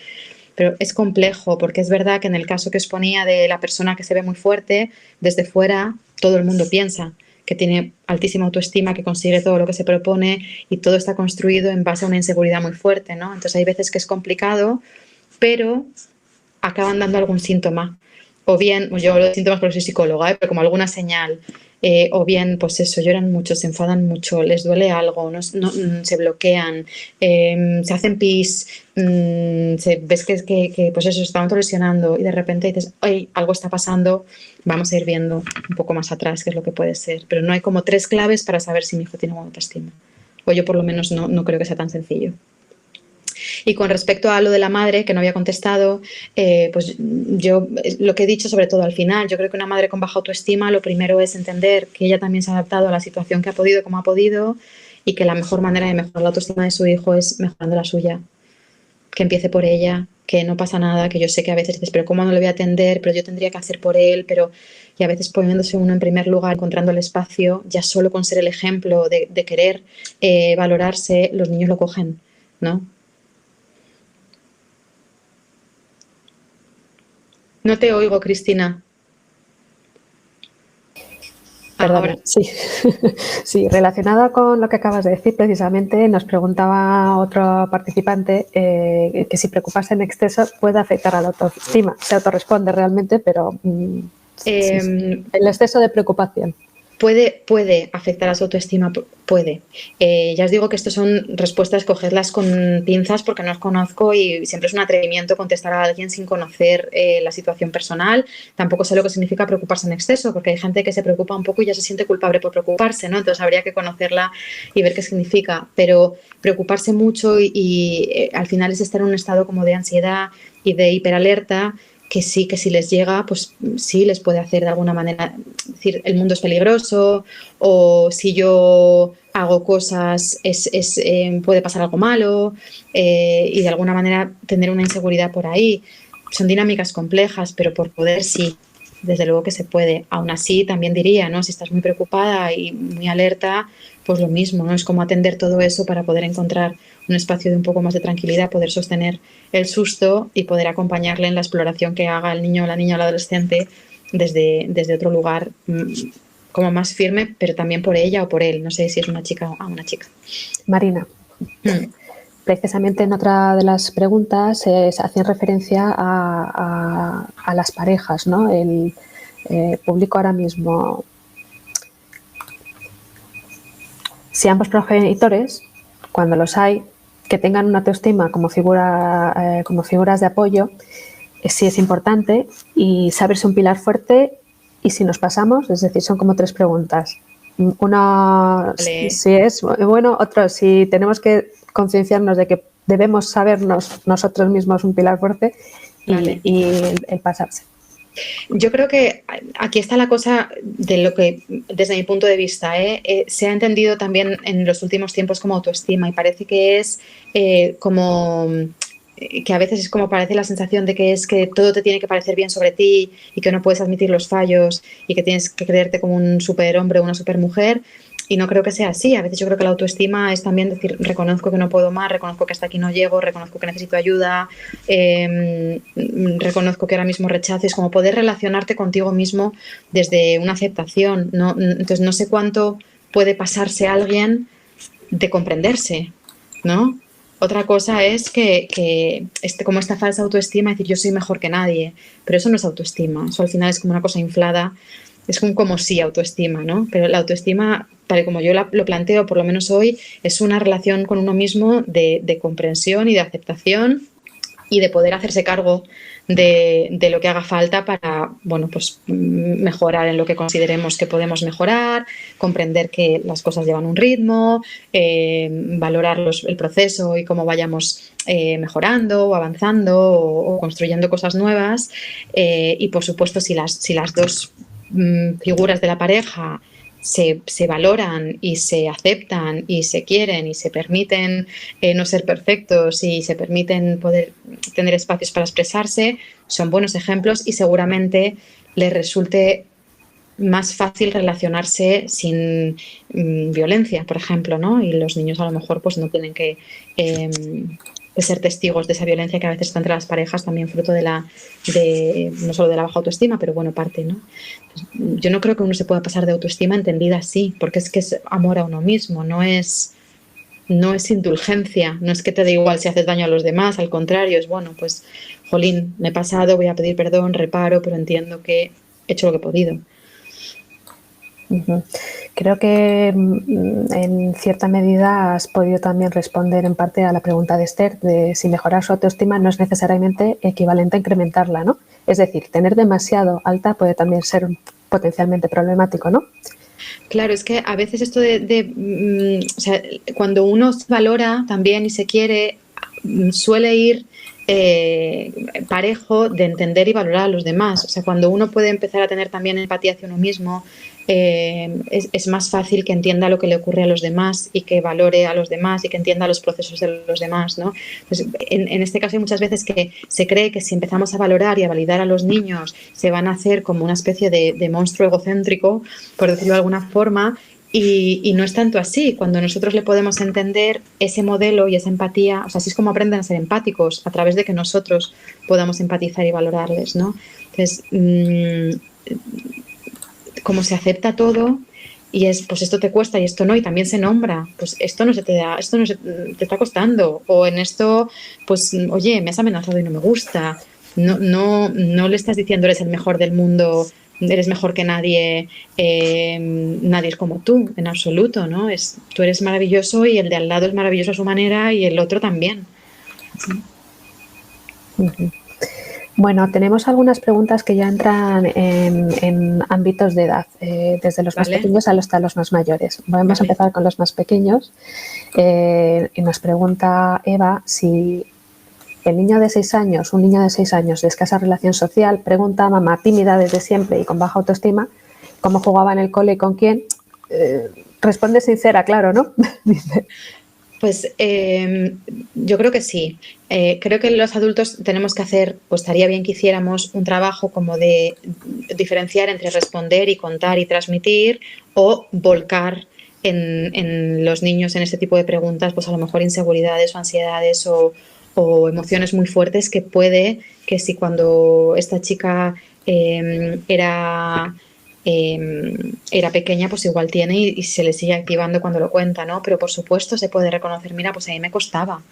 Pero es complejo porque es verdad que en el caso que os ponía de la persona que se ve muy fuerte, desde fuera todo el mundo piensa que tiene altísima autoestima, que consigue todo lo que se propone y todo está construido en base a una inseguridad muy fuerte, ¿no? Entonces hay veces que es complicado, pero acaban dando algún síntoma. O bien, pues yo hablo de síntomas porque soy psicóloga, pero como alguna señal. O bien, pues eso, lloran mucho, se enfadan mucho, les duele algo, se bloquean, se hacen pis, ves que pues eso, se están autolesionando y de repente dices, ay, algo está pasando, vamos a ir viendo un poco más atrás qué es lo que puede ser. Pero no hay como 3 claves para saber si mi hijo tiene buena autoestima. O yo por lo menos no creo que sea tan sencillo. Y con respecto a lo de la madre, que no había contestado, pues yo lo que he dicho sobre todo al final, yo creo que una madre con baja autoestima lo primero es entender que ella también se ha adaptado a la situación que ha podido, como ha podido, y que la mejor manera de mejorar la autoestima de su hijo es mejorando la suya. Que empiece por ella, que no pasa nada, que yo sé que a veces dices, pero ¿cómo no le voy a atender? Pero yo tendría que hacer por él, pero... Y a veces poniéndose uno en primer lugar, encontrando el espacio, ya solo con ser el ejemplo de querer valorarse, los niños lo cogen, ¿no? No te oigo, Cristina. Perdona, sí. Sí, relacionada con lo que acabas de decir, precisamente nos preguntaba otro participante que si preocuparse en exceso puede afectar a la autoestima. Se autorresponde realmente, pero sí, el exceso de preocupación. Puede afectar a su autoestima, puede. Ya os digo que esto son respuestas, cogerlas con pinzas porque no las conozco y siempre es un atrevimiento contestar a alguien sin conocer la situación personal. Tampoco sé lo que significa preocuparse en exceso, porque hay gente que se preocupa un poco y ya se siente culpable por preocuparse, ¿no? Entonces habría que conocerla y ver qué significa. Pero preocuparse mucho y al final es estar en un estado como de ansiedad y de hiperalerta, que sí, que si les llega, pues sí les puede hacer de alguna manera, decir, el mundo es peligroso, o si yo hago cosas puede pasar algo malo, y de alguna manera tener una inseguridad por ahí. Son dinámicas complejas, pero por poder sí, desde luego que se puede. Aún así, también diría, ¿no? Si estás muy preocupada y muy alerta, pues lo mismo, ¿no? Es como atender todo eso para poder encontrar un espacio de un poco más de tranquilidad, poder sostener el susto y poder acompañarle en la exploración que haga el niño, la niña o el adolescente desde otro lugar como más firme, pero también por ella o por él. No sé si es una chica o una chica. Marina. Precisamente en otra de las preguntas se hacía referencia a las parejas, ¿no? El público ahora mismo. Si ambos progenitores, cuando los hay, que tengan una autoestima como figuras de apoyo, sí es importante, y saberse un pilar fuerte. Y si nos pasamos, es decir, son como tres preguntas. Una, Vale. si es bueno, otro, si tenemos que concienciarnos de que debemos sabernos nosotros mismos un pilar fuerte, Vale. y el pasarse. Yo creo que aquí está la cosa de lo que, desde mi punto de vista, se ha entendido también en los últimos tiempos como autoestima, y parece que es como que a veces es como parece la sensación de que es que todo te tiene que parecer bien sobre ti y que no puedes admitir los fallos y que tienes que creerte como un superhombre o una supermujer. Y no creo que sea así. A veces yo creo que la autoestima es también decir, reconozco que no puedo más, reconozco que hasta aquí no llego, reconozco que necesito ayuda, reconozco que ahora mismo rechazo. Es como poder relacionarte contigo mismo desde una aceptación, ¿no? Entonces no sé cuánto puede pasarse a alguien de comprenderse, ¿no? Otra cosa es que como esta falsa autoestima, decir yo soy mejor que nadie, pero eso no es autoestima, eso al final es como una cosa inflada, es como sí autoestima, ¿no? Pero la autoestima, tal y como yo lo planteo, por lo menos hoy, es una relación con uno mismo de comprensión y de aceptación y de poder hacerse cargo de lo que haga falta para, bueno, pues mejorar en lo que consideremos que podemos mejorar, comprender que las cosas llevan un ritmo, valorar el proceso y cómo vayamos mejorando o avanzando o construyendo cosas nuevas, y por supuesto si las dos figuras de la pareja se valoran y se aceptan y se quieren y se permiten no ser perfectos y se permiten poder tener espacios para expresarse, son buenos ejemplos y seguramente les resulte más fácil relacionarse sin violencia, por ejemplo, ¿no? Y los niños a lo mejor pues no tienen que ser testigos de esa violencia que a veces está entre las parejas, también fruto de no solo de la baja autoestima, pero bueno, parte, ¿no? Entonces, yo no creo que uno se pueda pasar de autoestima entendida así, porque es que es amor a uno mismo, no es indulgencia, no es que te dé igual si haces daño a los demás, al contrario, es bueno, pues, jolín, me he pasado, voy a pedir perdón, reparo, pero entiendo que he hecho lo que he podido. Creo que en cierta medida has podido también responder en parte a la pregunta de Esther de si mejorar su autoestima no es necesariamente equivalente a incrementarla, ¿no? Es decir, tener demasiado alta puede también ser potencialmente problemático, ¿no? Claro, es que a veces esto o sea, cuando uno se valora también y se quiere, suele ir parejo de entender y valorar a los demás. O sea, cuando uno puede empezar a tener también empatía hacia uno mismo, es más fácil que entienda lo que le ocurre a los demás y que valore a los demás y que entienda los procesos de los demás, ¿no? Pues en este caso hay muchas veces que se cree que si empezamos a valorar y a validar a los niños se van a hacer como una especie de monstruo egocéntrico, por decirlo de alguna forma, y no es tanto así. Cuando nosotros le podemos entender ese modelo y esa empatía, o sea, así es como aprenden a ser empáticos, a través de que nosotros podamos empatizar y valorarles, ¿no? Entonces, como se acepta todo, y es, pues esto te cuesta y esto no, y también se nombra, pues esto no se te da, esto no se, te está costando, o en esto, pues oye, me has amenazado y no me gusta, no le estás diciendo eres el mejor del mundo, eres mejor que nadie, nadie es como tú, en absoluto, ¿no? Tú eres maravilloso y el de al lado es maravilloso a su manera y el otro también. Sí. Uh-huh. Bueno, tenemos algunas preguntas que ya entran en ámbitos de edad, desde los más pequeños hasta los más mayores. Vamos a empezar con los más pequeños. Y nos pregunta Eva si el niño de 6 años, un niño de 6 años de escasa relación social, pregunta a mamá tímida desde siempre y con baja autoestima cómo jugaba en el cole y con quién. Responde sincera, claro, ¿no? Dice. Pues yo creo que sí. Creo que los adultos tenemos que hacer, pues estaría bien que hiciéramos un trabajo como de diferenciar entre responder y contar y transmitir o volcar en los niños en este tipo de preguntas, pues a lo mejor inseguridades o ansiedades o emociones muy fuertes que puede que si cuando esta chica era pequeña, pues igual tiene y se le sigue activando cuando lo cuenta, ¿no? Pero por supuesto se puede reconocer, mira, pues a mí me costaba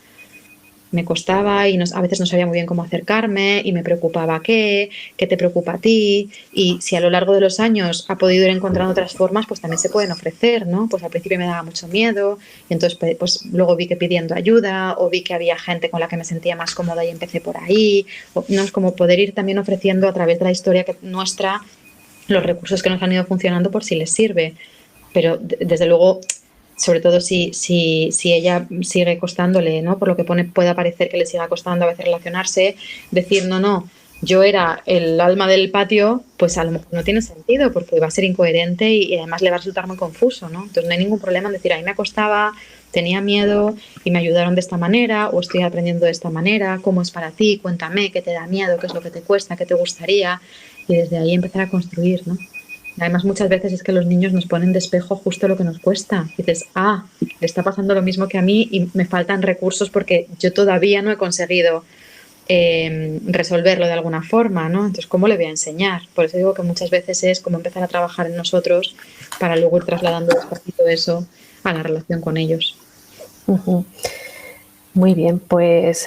y a veces no sabía muy bien cómo acercarme y me preocupaba qué te preocupa a ti, y si a lo largo de los años ha podido ir encontrando otras formas, pues también se pueden ofrecer, ¿no? Pues al principio me daba mucho miedo y entonces pues luego vi que pidiendo ayuda o vi que había gente con la que me sentía más cómoda y empecé por ahí, no es como poder ir también ofreciendo a través de la historia nuestra los recursos que nos han ido funcionando por si les sirve, pero desde luego, sobre todo si ella sigue costándole, ¿no? Por lo que pueda parecer que le siga costando a veces relacionarse, decir no, yo era el alma del patio, pues a lo mejor no tiene sentido porque va a ser incoherente y además le va a resultar muy confuso, ¿no? Entonces no hay ningún problema en decir, a mí me costaba, tenía miedo y me ayudaron de esta manera o estoy aprendiendo de esta manera, ¿cómo es para ti? Cuéntame, ¿qué te da miedo? ¿Qué es lo que te cuesta? ¿Qué te gustaría? Y desde ahí empezar a construir, ¿no? Además, muchas veces es que los niños nos ponen de espejo justo lo que nos cuesta. Y dices, le está pasando lo mismo que a mí y me faltan recursos porque yo todavía no he conseguido resolverlo de alguna forma, ¿no? Entonces, ¿cómo le voy a enseñar? Por eso digo que muchas veces es como empezar a trabajar en nosotros para luego ir trasladando despacito eso a la relación con ellos. Uh-huh. Muy bien, pues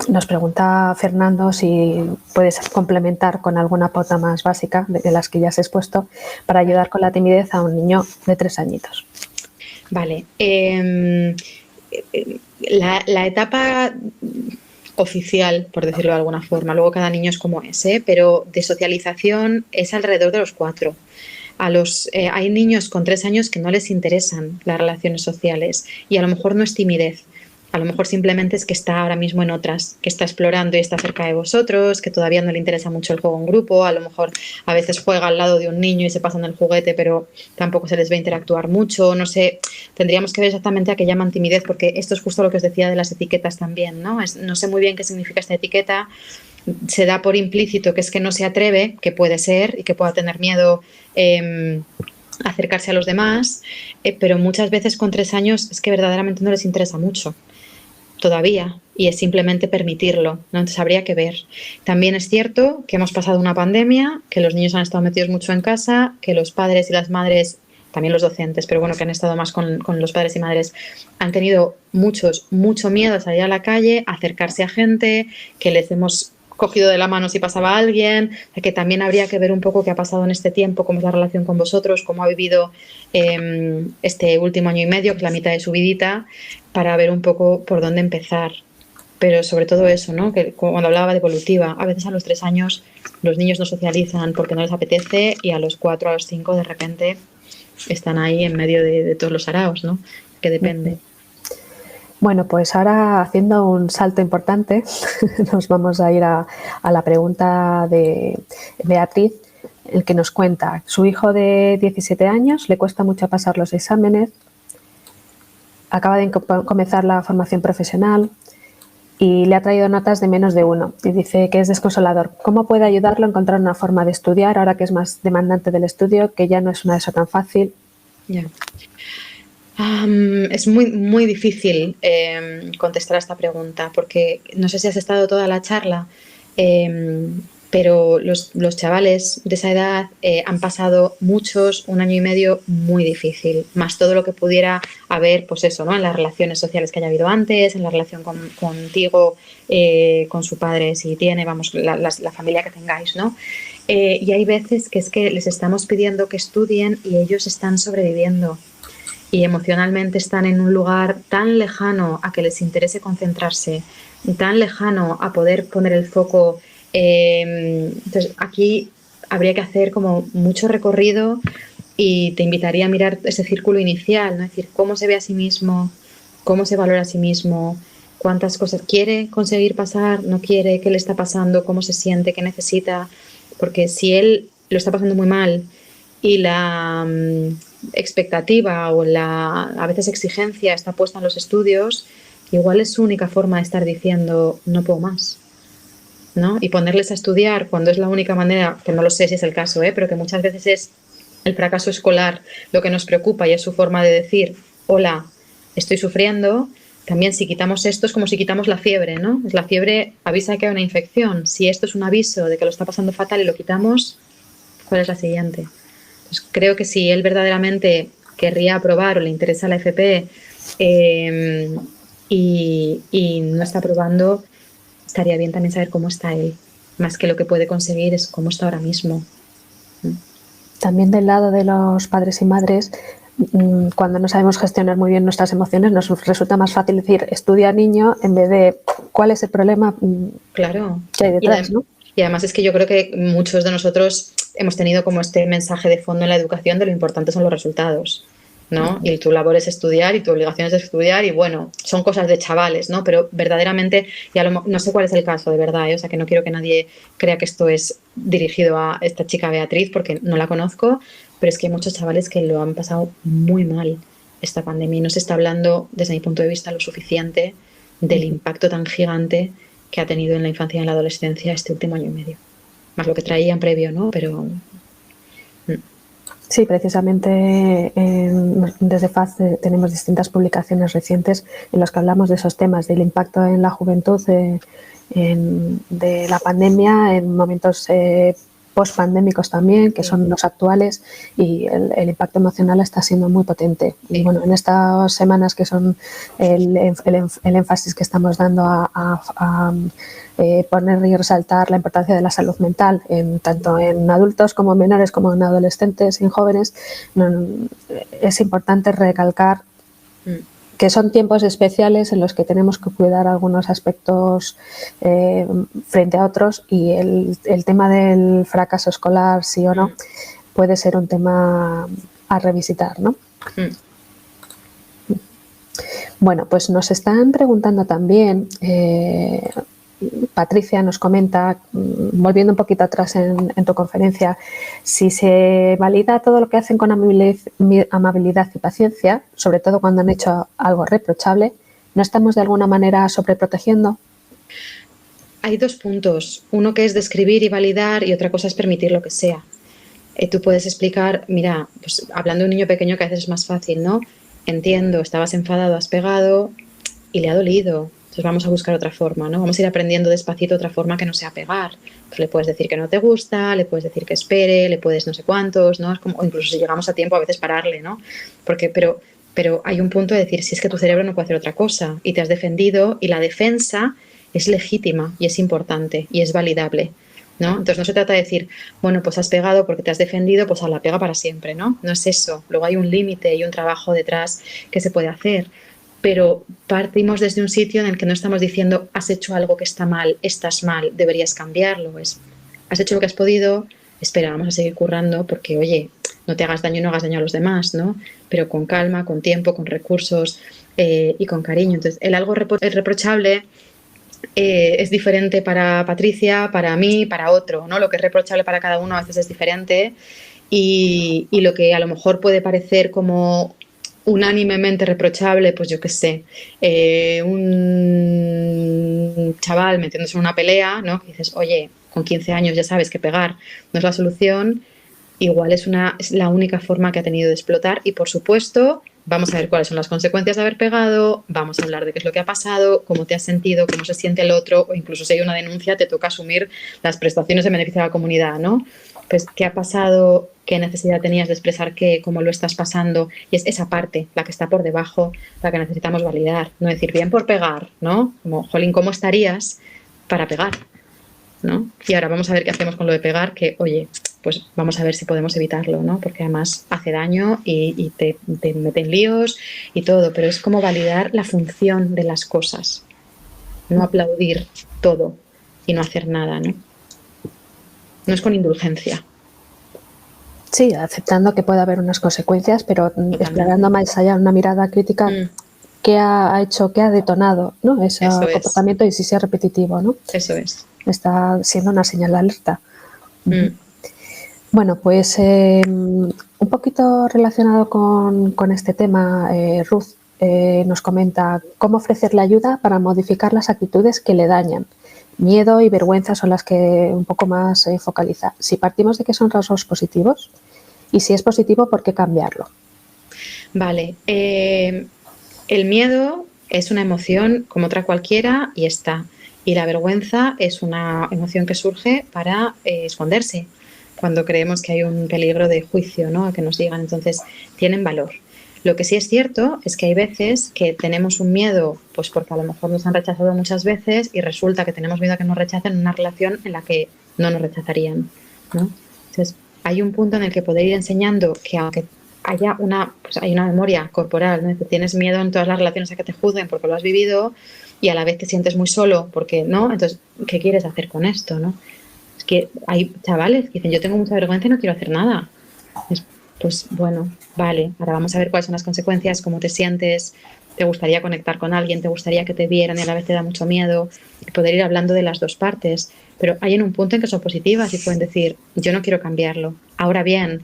nos pregunta Fernando si puedes complementar con alguna pauta más básica de las que ya has expuesto para ayudar con la timidez a un niño de 3 añitos. Vale. La etapa oficial, por decirlo de alguna forma, luego cada niño es como es, pero de socialización es alrededor de los 4. Hay niños con 3 años que no les interesan las relaciones sociales y a lo mejor no es timidez, a lo mejor simplemente es que está ahora mismo en otras, que está explorando y está cerca de vosotros, que todavía no le interesa mucho el juego en grupo, a lo mejor a veces juega al lado de un niño y se pasan el juguete, pero tampoco se les ve interactuar mucho, no sé, tendríamos que ver exactamente a qué llaman timidez, porque esto es justo lo que os decía de las etiquetas también, ¿no? No sé muy bien qué significa esta etiqueta, se da por implícito que es que no se atreve, que puede ser y que pueda tener miedo acercarse a los demás, pero muchas veces con 3 años es que verdaderamente no les interesa mucho todavía y es simplemente permitirlo, ¿no? Entonces habría que ver. También es cierto que hemos pasado una pandemia, que los niños han estado metidos mucho en casa, que los padres y las madres, también los docentes, pero bueno, que han estado más con los padres y madres, han tenido mucho miedo a salir a la calle, a acercarse a gente, que les hemos cogido de la mano si pasaba alguien, que también habría que ver un poco qué ha pasado en este tiempo, cómo es la relación con vosotros, cómo ha vivido este último año y medio, que es la mitad de su vidita, para ver un poco por dónde empezar. Pero sobre todo eso, ¿no? Que cuando hablaba de evolutiva, a veces a los 3 años los niños no socializan porque no les apetece y a los 4, a los 5 de repente están ahí en medio de todos los araos, ¿no? Que depende. Bueno, pues ahora haciendo un salto importante, nos vamos a ir a la pregunta de Beatriz, el que nos cuenta, su hijo de 17 años le cuesta mucho pasar los exámenes, acaba de comenzar la formación profesional y le ha traído notas de menos de 1 y dice que es desconsolador. ¿Cómo puede ayudarlo a encontrar una forma de estudiar ahora que es más demandante del estudio, que ya no es una ESO tan fácil? Ya. Es muy difícil contestar a esta pregunta porque no sé si has estado toda la charla. pero los chavales de esa edad han pasado un año y medio muy difícil, más todo lo que pudiera haber, pues eso, ¿no? En las relaciones sociales que haya habido antes, en la relación contigo, con su padre, si tiene, vamos, la familia que tengáis, ¿no? Y hay veces que es que les estamos pidiendo que estudien y ellos están sobreviviendo y emocionalmente están en un lugar tan lejano a que les interese concentrarse, tan lejano a poder poner el foco. Entonces, aquí habría que hacer como mucho recorrido y te invitaría a mirar ese círculo inicial, ¿no? Es decir, cómo se ve a sí mismo, cómo se valora a sí mismo, cuántas cosas quiere conseguir pasar, no quiere, qué le está pasando, cómo se siente, qué necesita, porque si él lo está pasando muy mal y la expectativa o la a veces exigencia está puesta en los estudios, igual es su única forma de estar diciendo no puedo más, ¿no? Y ponerles a estudiar cuando es la única manera, que no lo sé si es el caso, pero que muchas veces es el fracaso escolar lo que nos preocupa y es su forma de decir, hola, estoy sufriendo. También si quitamos esto es como si quitamos la fiebre, ¿no? La fiebre avisa de que hay una infección. Si esto es un aviso de que lo está pasando fatal y lo quitamos, ¿cuál es la siguiente? Pues creo que si él verdaderamente querría aprobar o le interesa la FP y no está aprobando, estaría bien también saber cómo está él. Más que lo que puede conseguir es cómo está ahora mismo. También del lado de los padres y madres, cuando no sabemos gestionar muy bien nuestras emociones, nos resulta más fácil decir estudia niño en vez de cuál es el problema claro. que hay detrás, ¿no? Y además es que yo creo que muchos de nosotros hemos tenido como este mensaje de fondo en la educación de lo importante son los resultados, ¿no? Y tu labor es estudiar y tu obligación es estudiar y bueno, son cosas de chavales, ¿no? Pero verdaderamente, no sé cuál es el caso de verdad, o sea que no quiero que nadie crea que esto es dirigido a esta chica Beatriz porque no la conozco, pero es que hay muchos chavales que lo han pasado muy mal esta pandemia y no se está hablando desde mi punto de vista lo suficiente del impacto tan gigante que ha tenido en la infancia y en la adolescencia este último año y medio. Más lo que traían previo, ¿no? Pero... Sí, precisamente desde FAZ tenemos distintas publicaciones recientes en las que hablamos de esos temas, del impacto en la juventud de la pandemia, en momentos post-pandémicos también, que son los actuales, y el impacto emocional está siendo muy potente. Y bueno, en estas semanas que son el énfasis que estamos dando a poner y resaltar la importancia de la salud mental, tanto en adultos como en menores, como en adolescentes y en jóvenes, es importante recalcar que son tiempos especiales en los que tenemos que cuidar algunos aspectos frente a otros y el tema del fracaso escolar, sí o no, puede ser un tema a revisitar, ¿no? Bueno, pues nos están preguntando también, Patricia nos comenta, volviendo un poquito atrás en tu conferencia, si se valida todo lo que hacen con amabilidad y paciencia, sobre todo cuando han hecho algo reprochable, ¿no estamos de alguna manera sobreprotegiendo? Hay dos puntos, uno que es describir y validar y otra cosa es permitir lo que sea. Tú puedes explicar, mira, pues hablando de un niño pequeño que a veces es más fácil, ¿no? Entiendo, estabas enfadado, has pegado y le ha dolido. Entonces vamos a buscar otra forma, ¿no? Vamos a ir aprendiendo despacito otra forma que no sea pegar. Pues le puedes decir que no te gusta, le puedes decir que espere, le puedes no sé cuántos, ¿no? Es como, o incluso si llegamos a tiempo a veces pararle, ¿no? Pero hay un punto de decir, si es que tu cerebro no puede hacer otra cosa y te has defendido y la defensa es legítima y es importante y es validable, ¿no? Entonces no se trata de decir, bueno, pues has pegado porque te has defendido, pues a la pega para siempre, ¿no? No es eso. Luego hay un límite y un trabajo detrás que se puede hacer. Pero partimos desde un sitio en el que no estamos diciendo has hecho algo que está mal, estás mal, deberías cambiarlo. Has hecho lo que has podido, espera, vamos a seguir currando porque, oye, no te hagas daño y no hagas daño a los demás, ¿no? Pero con calma, con tiempo, con recursos y con cariño. Entonces, el algo reprochable es diferente para Patricia, para mí, para otro, ¿no? Lo que es reprochable para cada uno a veces es diferente y lo que a lo mejor puede parecer como unánimemente reprochable, pues yo qué sé, un chaval metiéndose en una pelea, ¿no? Que dices, oye, con 15 años ya sabes que pegar no es la solución, igual es la única forma que ha tenido de explotar y por supuesto vamos a ver cuáles son las consecuencias de haber pegado, vamos a hablar de qué es lo que ha pasado, cómo te has sentido, cómo se siente el otro, o incluso si hay una denuncia te toca asumir las prestaciones de beneficio de la comunidad, ¿no? Pues qué ha pasado, qué necesidad tenías de expresar qué, cómo lo estás pasando, y es esa parte, la que está por debajo, la que necesitamos validar, no decir bien por pegar, ¿no? Como, jolín, ¿cómo estarías para pegar? ¿No? Y ahora vamos a ver qué hacemos con lo de pegar, que, oye, pues vamos a ver si podemos evitarlo, ¿no? Porque además hace daño y te mete en líos y todo, pero es como validar la función de las cosas, no aplaudir todo y no hacer nada, ¿no? No es con indulgencia. Sí, aceptando que puede haber unas consecuencias, pero explorando más allá una mirada crítica, qué ha hecho, qué ha detonado, ¿no? Ese comportamiento y si sea repetitivo, ¿no? Eso es. Está siendo una señal de alerta. Bueno, pues un poquito relacionado con este tema, Ruth nos comenta cómo ofrecerle ayuda para modificar las actitudes que le dañan. Miedo y vergüenza son las que un poco más focaliza. Si partimos de que son rasgos positivos y si es positivo, ¿por qué cambiarlo? Vale. El miedo es una emoción como otra cualquiera y está. Y la vergüenza es una emoción que surge para esconderse cuando creemos que hay un peligro de juicio, ¿no? A que nos digan. Entonces, tienen valor. Lo que sí es cierto es que hay veces que tenemos un miedo, pues porque a lo mejor nos han rechazado muchas veces y resulta que tenemos miedo a que nos rechacen en una relación en la que no nos rechazarían, ¿no? Entonces, hay un punto en el que poder ir enseñando que aunque haya hay una memoria corporal, ¿no? Que tienes miedo en todas las relaciones a que te juzguen porque lo has vivido y a la vez te sientes muy solo porque, ¿no? Entonces, ¿qué quieres hacer con esto, no? Es que hay chavales que dicen, yo tengo mucha vergüenza y no quiero hacer nada. Pues bueno, vale, ahora vamos a ver cuáles son las consecuencias, cómo te sientes, te gustaría conectar con alguien, te gustaría que te vieran y a la vez te da mucho miedo, y poder ir hablando de las dos partes. Pero hay en un punto en que son positivas y pueden decir, yo no quiero cambiarlo. Ahora bien,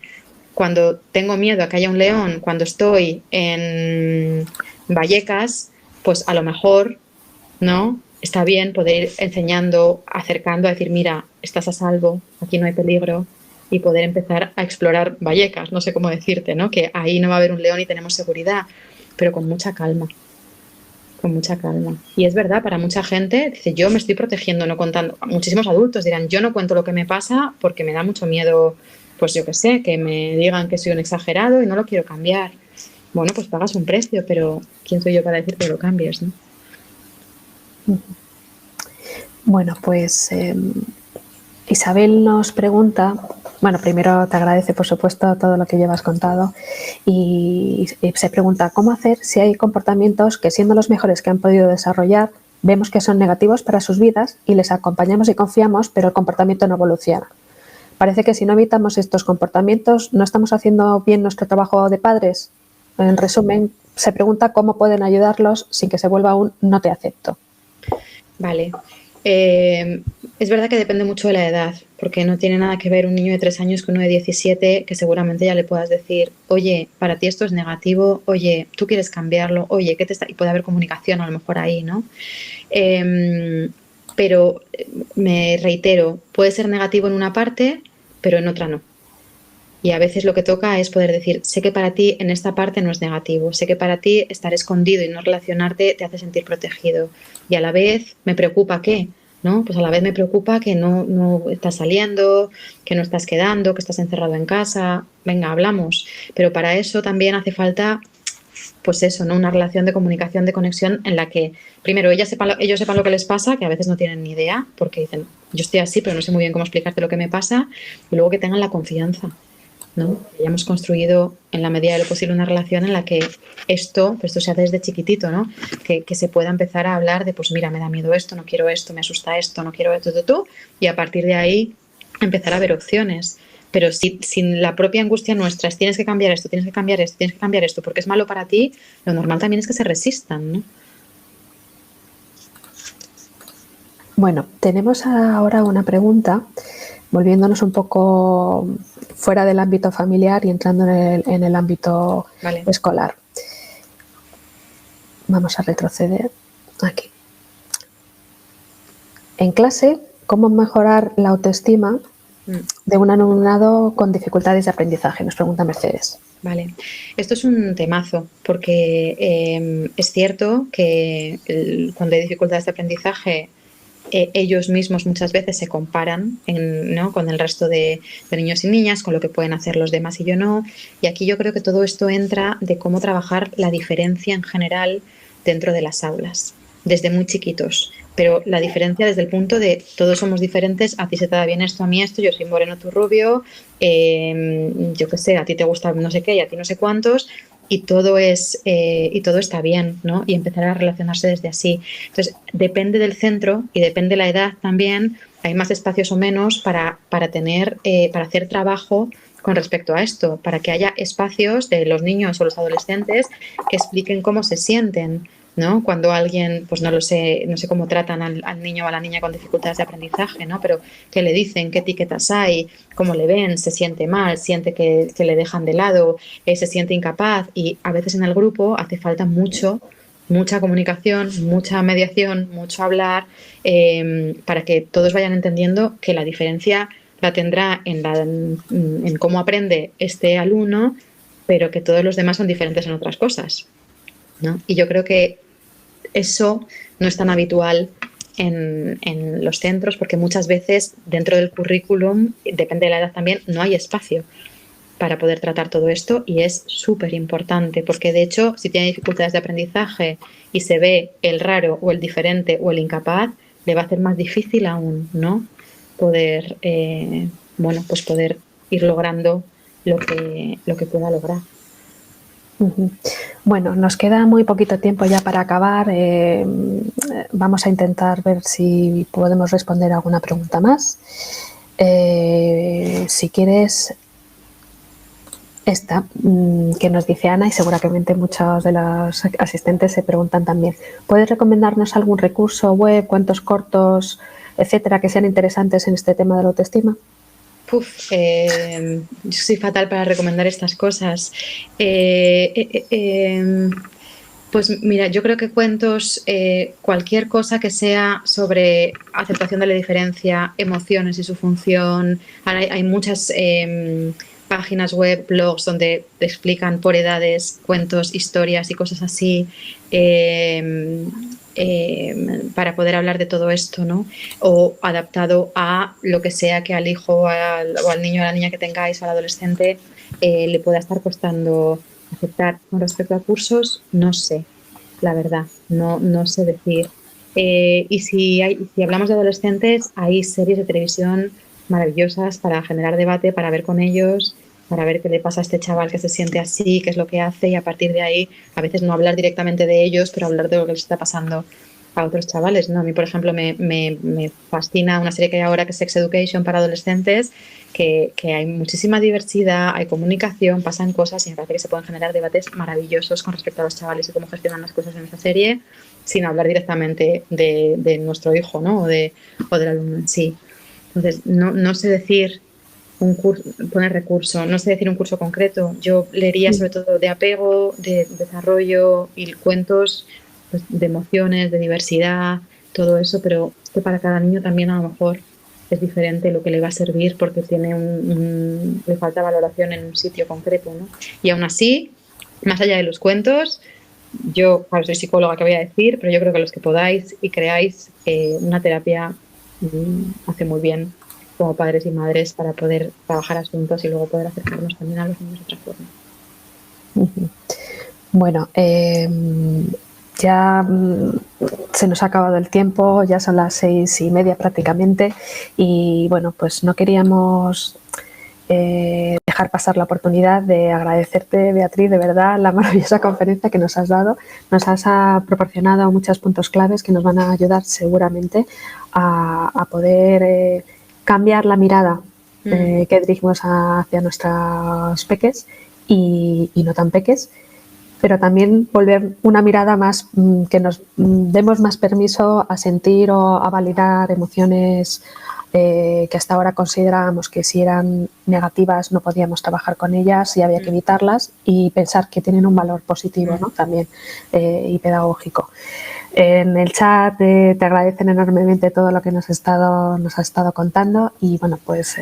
cuando tengo miedo a que haya un león, cuando estoy en Vallecas, pues a lo mejor, ¿no? Está bien poder ir enseñando, acercando, a decir, mira, estás a salvo, aquí no hay peligro, y poder empezar a explorar Vallecas, no sé cómo decirte, ¿no? Que ahí no va a haber un león y tenemos seguridad, pero con mucha calma. Con mucha calma. Y es verdad, para mucha gente, dice, yo me estoy protegiendo, no contando. Muchísimos adultos dirán, yo no cuento lo que me pasa porque me da mucho miedo, pues yo qué sé, que me digan que soy un exagerado y no lo quiero cambiar. Bueno, pues pagas un precio, pero ¿quién soy yo para decir que lo cambies, no? Bueno, pues Isabel nos pregunta, bueno, primero te agradece por supuesto todo lo que llevas contado y se pregunta cómo hacer si hay comportamientos que siendo los mejores que han podido desarrollar vemos que son negativos para sus vidas y les acompañamos y confiamos, pero el comportamiento no evoluciona. Parece que si no evitamos estos comportamientos no estamos haciendo bien nuestro trabajo de padres. En resumen, se pregunta cómo pueden ayudarlos sin que se vuelva un no te acepto. Vale. Es verdad que depende mucho de la edad, porque no tiene nada que ver un niño de 3 años con uno de 17, que seguramente ya le puedas decir, oye, para ti esto es negativo, oye, tú quieres cambiarlo, oye, ¿qué te está? Y puede haber comunicación a lo mejor ahí, ¿no? Pero me reitero, puede ser negativo en una parte, pero en otra no. Y a veces lo que toca es poder decir, sé que para ti en esta parte no es negativo, sé que para ti estar escondido y no relacionarte te hace sentir protegido. Y a la vez me preocupa que, ¿no? Pues a la vez me preocupa que no estás saliendo, que no estás quedando, que estás encerrado en casa. Venga, hablamos. Pero para eso también hace falta, pues eso, ¿no? Una relación de comunicación, de conexión en la que, primero, ellos sepan lo que les pasa, que a veces no tienen ni idea, porque dicen, yo estoy así, pero no sé muy bien cómo explicarte lo que me pasa, y luego que tengan la confianza, ¿no? Que hayamos construido en la medida de lo posible una relación en la que esto se hace desde chiquitito, ¿no? Que se pueda empezar a hablar de, pues mira, me da miedo esto, no quiero esto, me asusta esto, no quiero esto, y a partir de ahí empezar a ver opciones. Pero si la propia angustia nuestra es tienes que cambiar esto, tienes que cambiar esto, tienes que cambiar esto, porque es malo para ti, lo normal también es que se resistan, ¿no? Bueno, tenemos ahora una pregunta, volviéndonos un poco fuera del ámbito familiar y entrando en el ámbito escolar. Vamos a retroceder aquí. En clase, ¿cómo mejorar la autoestima de un alumnado con dificultades de aprendizaje? Nos pregunta Mercedes. Vale, esto es un temazo porque es cierto que cuando hay dificultades de aprendizaje ellos mismos muchas veces se comparan ¿no? con el resto de niños y niñas, con lo que pueden hacer los demás y yo no. Y aquí yo creo que todo esto entra de cómo trabajar la diferencia en general dentro de las aulas, desde muy chiquitos. Pero la diferencia desde el punto de todos somos diferentes, a ti se te da bien esto, a mí esto, yo soy moreno, tú rubio, yo qué sé, a ti te gusta no sé qué y a ti no sé cuántos, y todo está bien, ¿no? Y empezar a relacionarse desde así. Entonces, depende del centro y depende de la edad también, hay más espacios o menos para hacer trabajo con respecto a esto, para que haya espacios de los niños o los adolescentes que expliquen cómo se sienten, ¿no? Cuando alguien, pues no lo sé, no sé cómo tratan al niño o a la niña con dificultades de aprendizaje, ¿no? Pero qué le dicen, qué etiquetas hay, cómo le ven, se siente mal, siente que le dejan de lado, se siente incapaz, y a veces en el grupo hace falta mucha comunicación, mucha mediación, mucho hablar, para que todos vayan entendiendo que la diferencia la tendrá en cómo aprende este alumno, pero que todos los demás son diferentes en otras cosas, ¿no? Y yo creo que eso no es tan habitual en los centros, porque muchas veces dentro del currículum, depende de la edad también, no hay espacio para poder tratar todo esto, y es súper importante, porque de hecho si tiene dificultades de aprendizaje y se ve el raro o el diferente o el incapaz, le va a hacer más difícil aún, ¿no? Poder, pues poder ir logrando lo que pueda lograr. Bueno, nos queda muy poquito tiempo ya para acabar. Vamos a intentar ver si podemos responder a alguna pregunta más. Si quieres, esta que nos dice Ana, y seguramente muchos de los asistentes se preguntan también. ¿Puedes recomendarnos algún recurso web, cuentos cortos, etcétera, que sean interesantes en este tema de la autoestima? Yo soy fatal para recomendar estas cosas. Pues mira, yo creo que cuentos, cualquier cosa que sea sobre aceptación de la diferencia, emociones y su función. Ahora hay muchas páginas web, blogs, donde te explican por edades cuentos, historias y cosas así, para poder hablar de todo esto, ¿no? O adaptado a lo que sea que al hijo o al niño o a la niña que tengáis, o al adolescente, le pueda estar costando aceptar. Con respecto a cursos, no sé, la verdad, no sé decir. Y si hablamos de adolescentes, hay series de televisión maravillosas para generar debate, para ver con ellos, para ver qué le pasa a este chaval que se siente así, qué es lo que hace, y a partir de ahí, a veces no hablar directamente de ellos, pero hablar de lo que les está pasando a otros chavales, ¿no? A mí, por ejemplo, me fascina una serie que hay ahora, que es Sex Education para adolescentes, que hay muchísima diversidad, hay comunicación, pasan cosas, y me parece que se pueden generar debates maravillosos con respecto a los chavales y cómo gestionan las cosas en esa serie, sin hablar directamente de nuestro hijo, ¿no? O del alumno en sí. Entonces, no sé decir un curso, poner recurso, no sé decir un curso concreto. Yo leería sobre todo de apego, de desarrollo y cuentos, pues, de emociones, de diversidad, todo eso, pero es que para cada niño también a lo mejor es diferente lo que le va a servir, porque tiene le falta valoración en un sitio concreto, ¿no? Y aún así, más allá de los cuentos, yo, claro, soy psicóloga, que voy a decir, pero yo creo que los que podáis y creáis, una terapia hace muy bien como padres y madres, para poder trabajar asuntos y luego poder acercarnos también a los niños de otra forma. Bueno, ya se nos ha acabado el tiempo, ya son las 6:30 prácticamente, y bueno, pues no queríamos dejar pasar la oportunidad de agradecerte, Beatriz, de verdad, la maravillosa conferencia que nos has dado. Nos has proporcionado muchos puntos claves que nos van a ayudar seguramente a poder cambiar la mirada que dirigimos hacia nuestros peques y no tan peques, pero también volver una mirada más, que nos demos más permiso a sentir o a validar emociones que hasta ahora considerábamos que si eran negativas no podíamos trabajar con ellas y había que evitarlas, y pensar que tienen un valor positivo, ¿no? También y pedagógico. En el chat te agradecen enormemente todo lo que nos has estado contando, y bueno, pues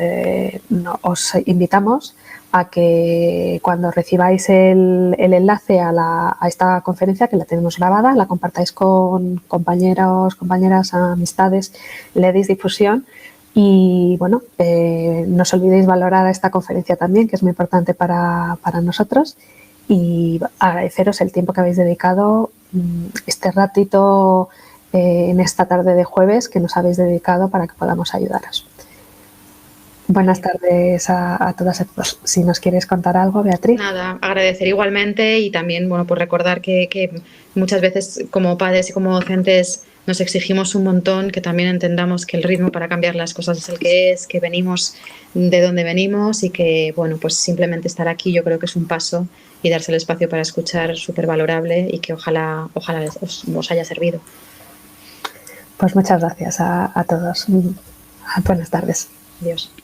os invitamos a que cuando recibáis el enlace a esta conferencia, que la tenemos grabada, la compartáis con compañeros, compañeras, amistades, le deis difusión. Y bueno, no os olvidéis valorar a esta conferencia también, que es muy importante para nosotros, y agradeceros el tiempo que habéis dedicado, este ratito en esta tarde de jueves que nos habéis dedicado para que podamos ayudaros. Buenas tardes a todas y a todos. Si nos quieres contar algo, Beatriz. Nada, agradecer igualmente, y también, bueno, pues recordar que muchas veces como padres y como docentes nos exigimos un montón, que también entendamos que el ritmo para cambiar las cosas es el que es, que venimos de donde venimos, y que, bueno, pues simplemente estar aquí yo creo que es un paso, y darse el espacio para escuchar súper valorable, y que ojalá os haya servido. Pues muchas gracias a todos. Buenas tardes. Adiós.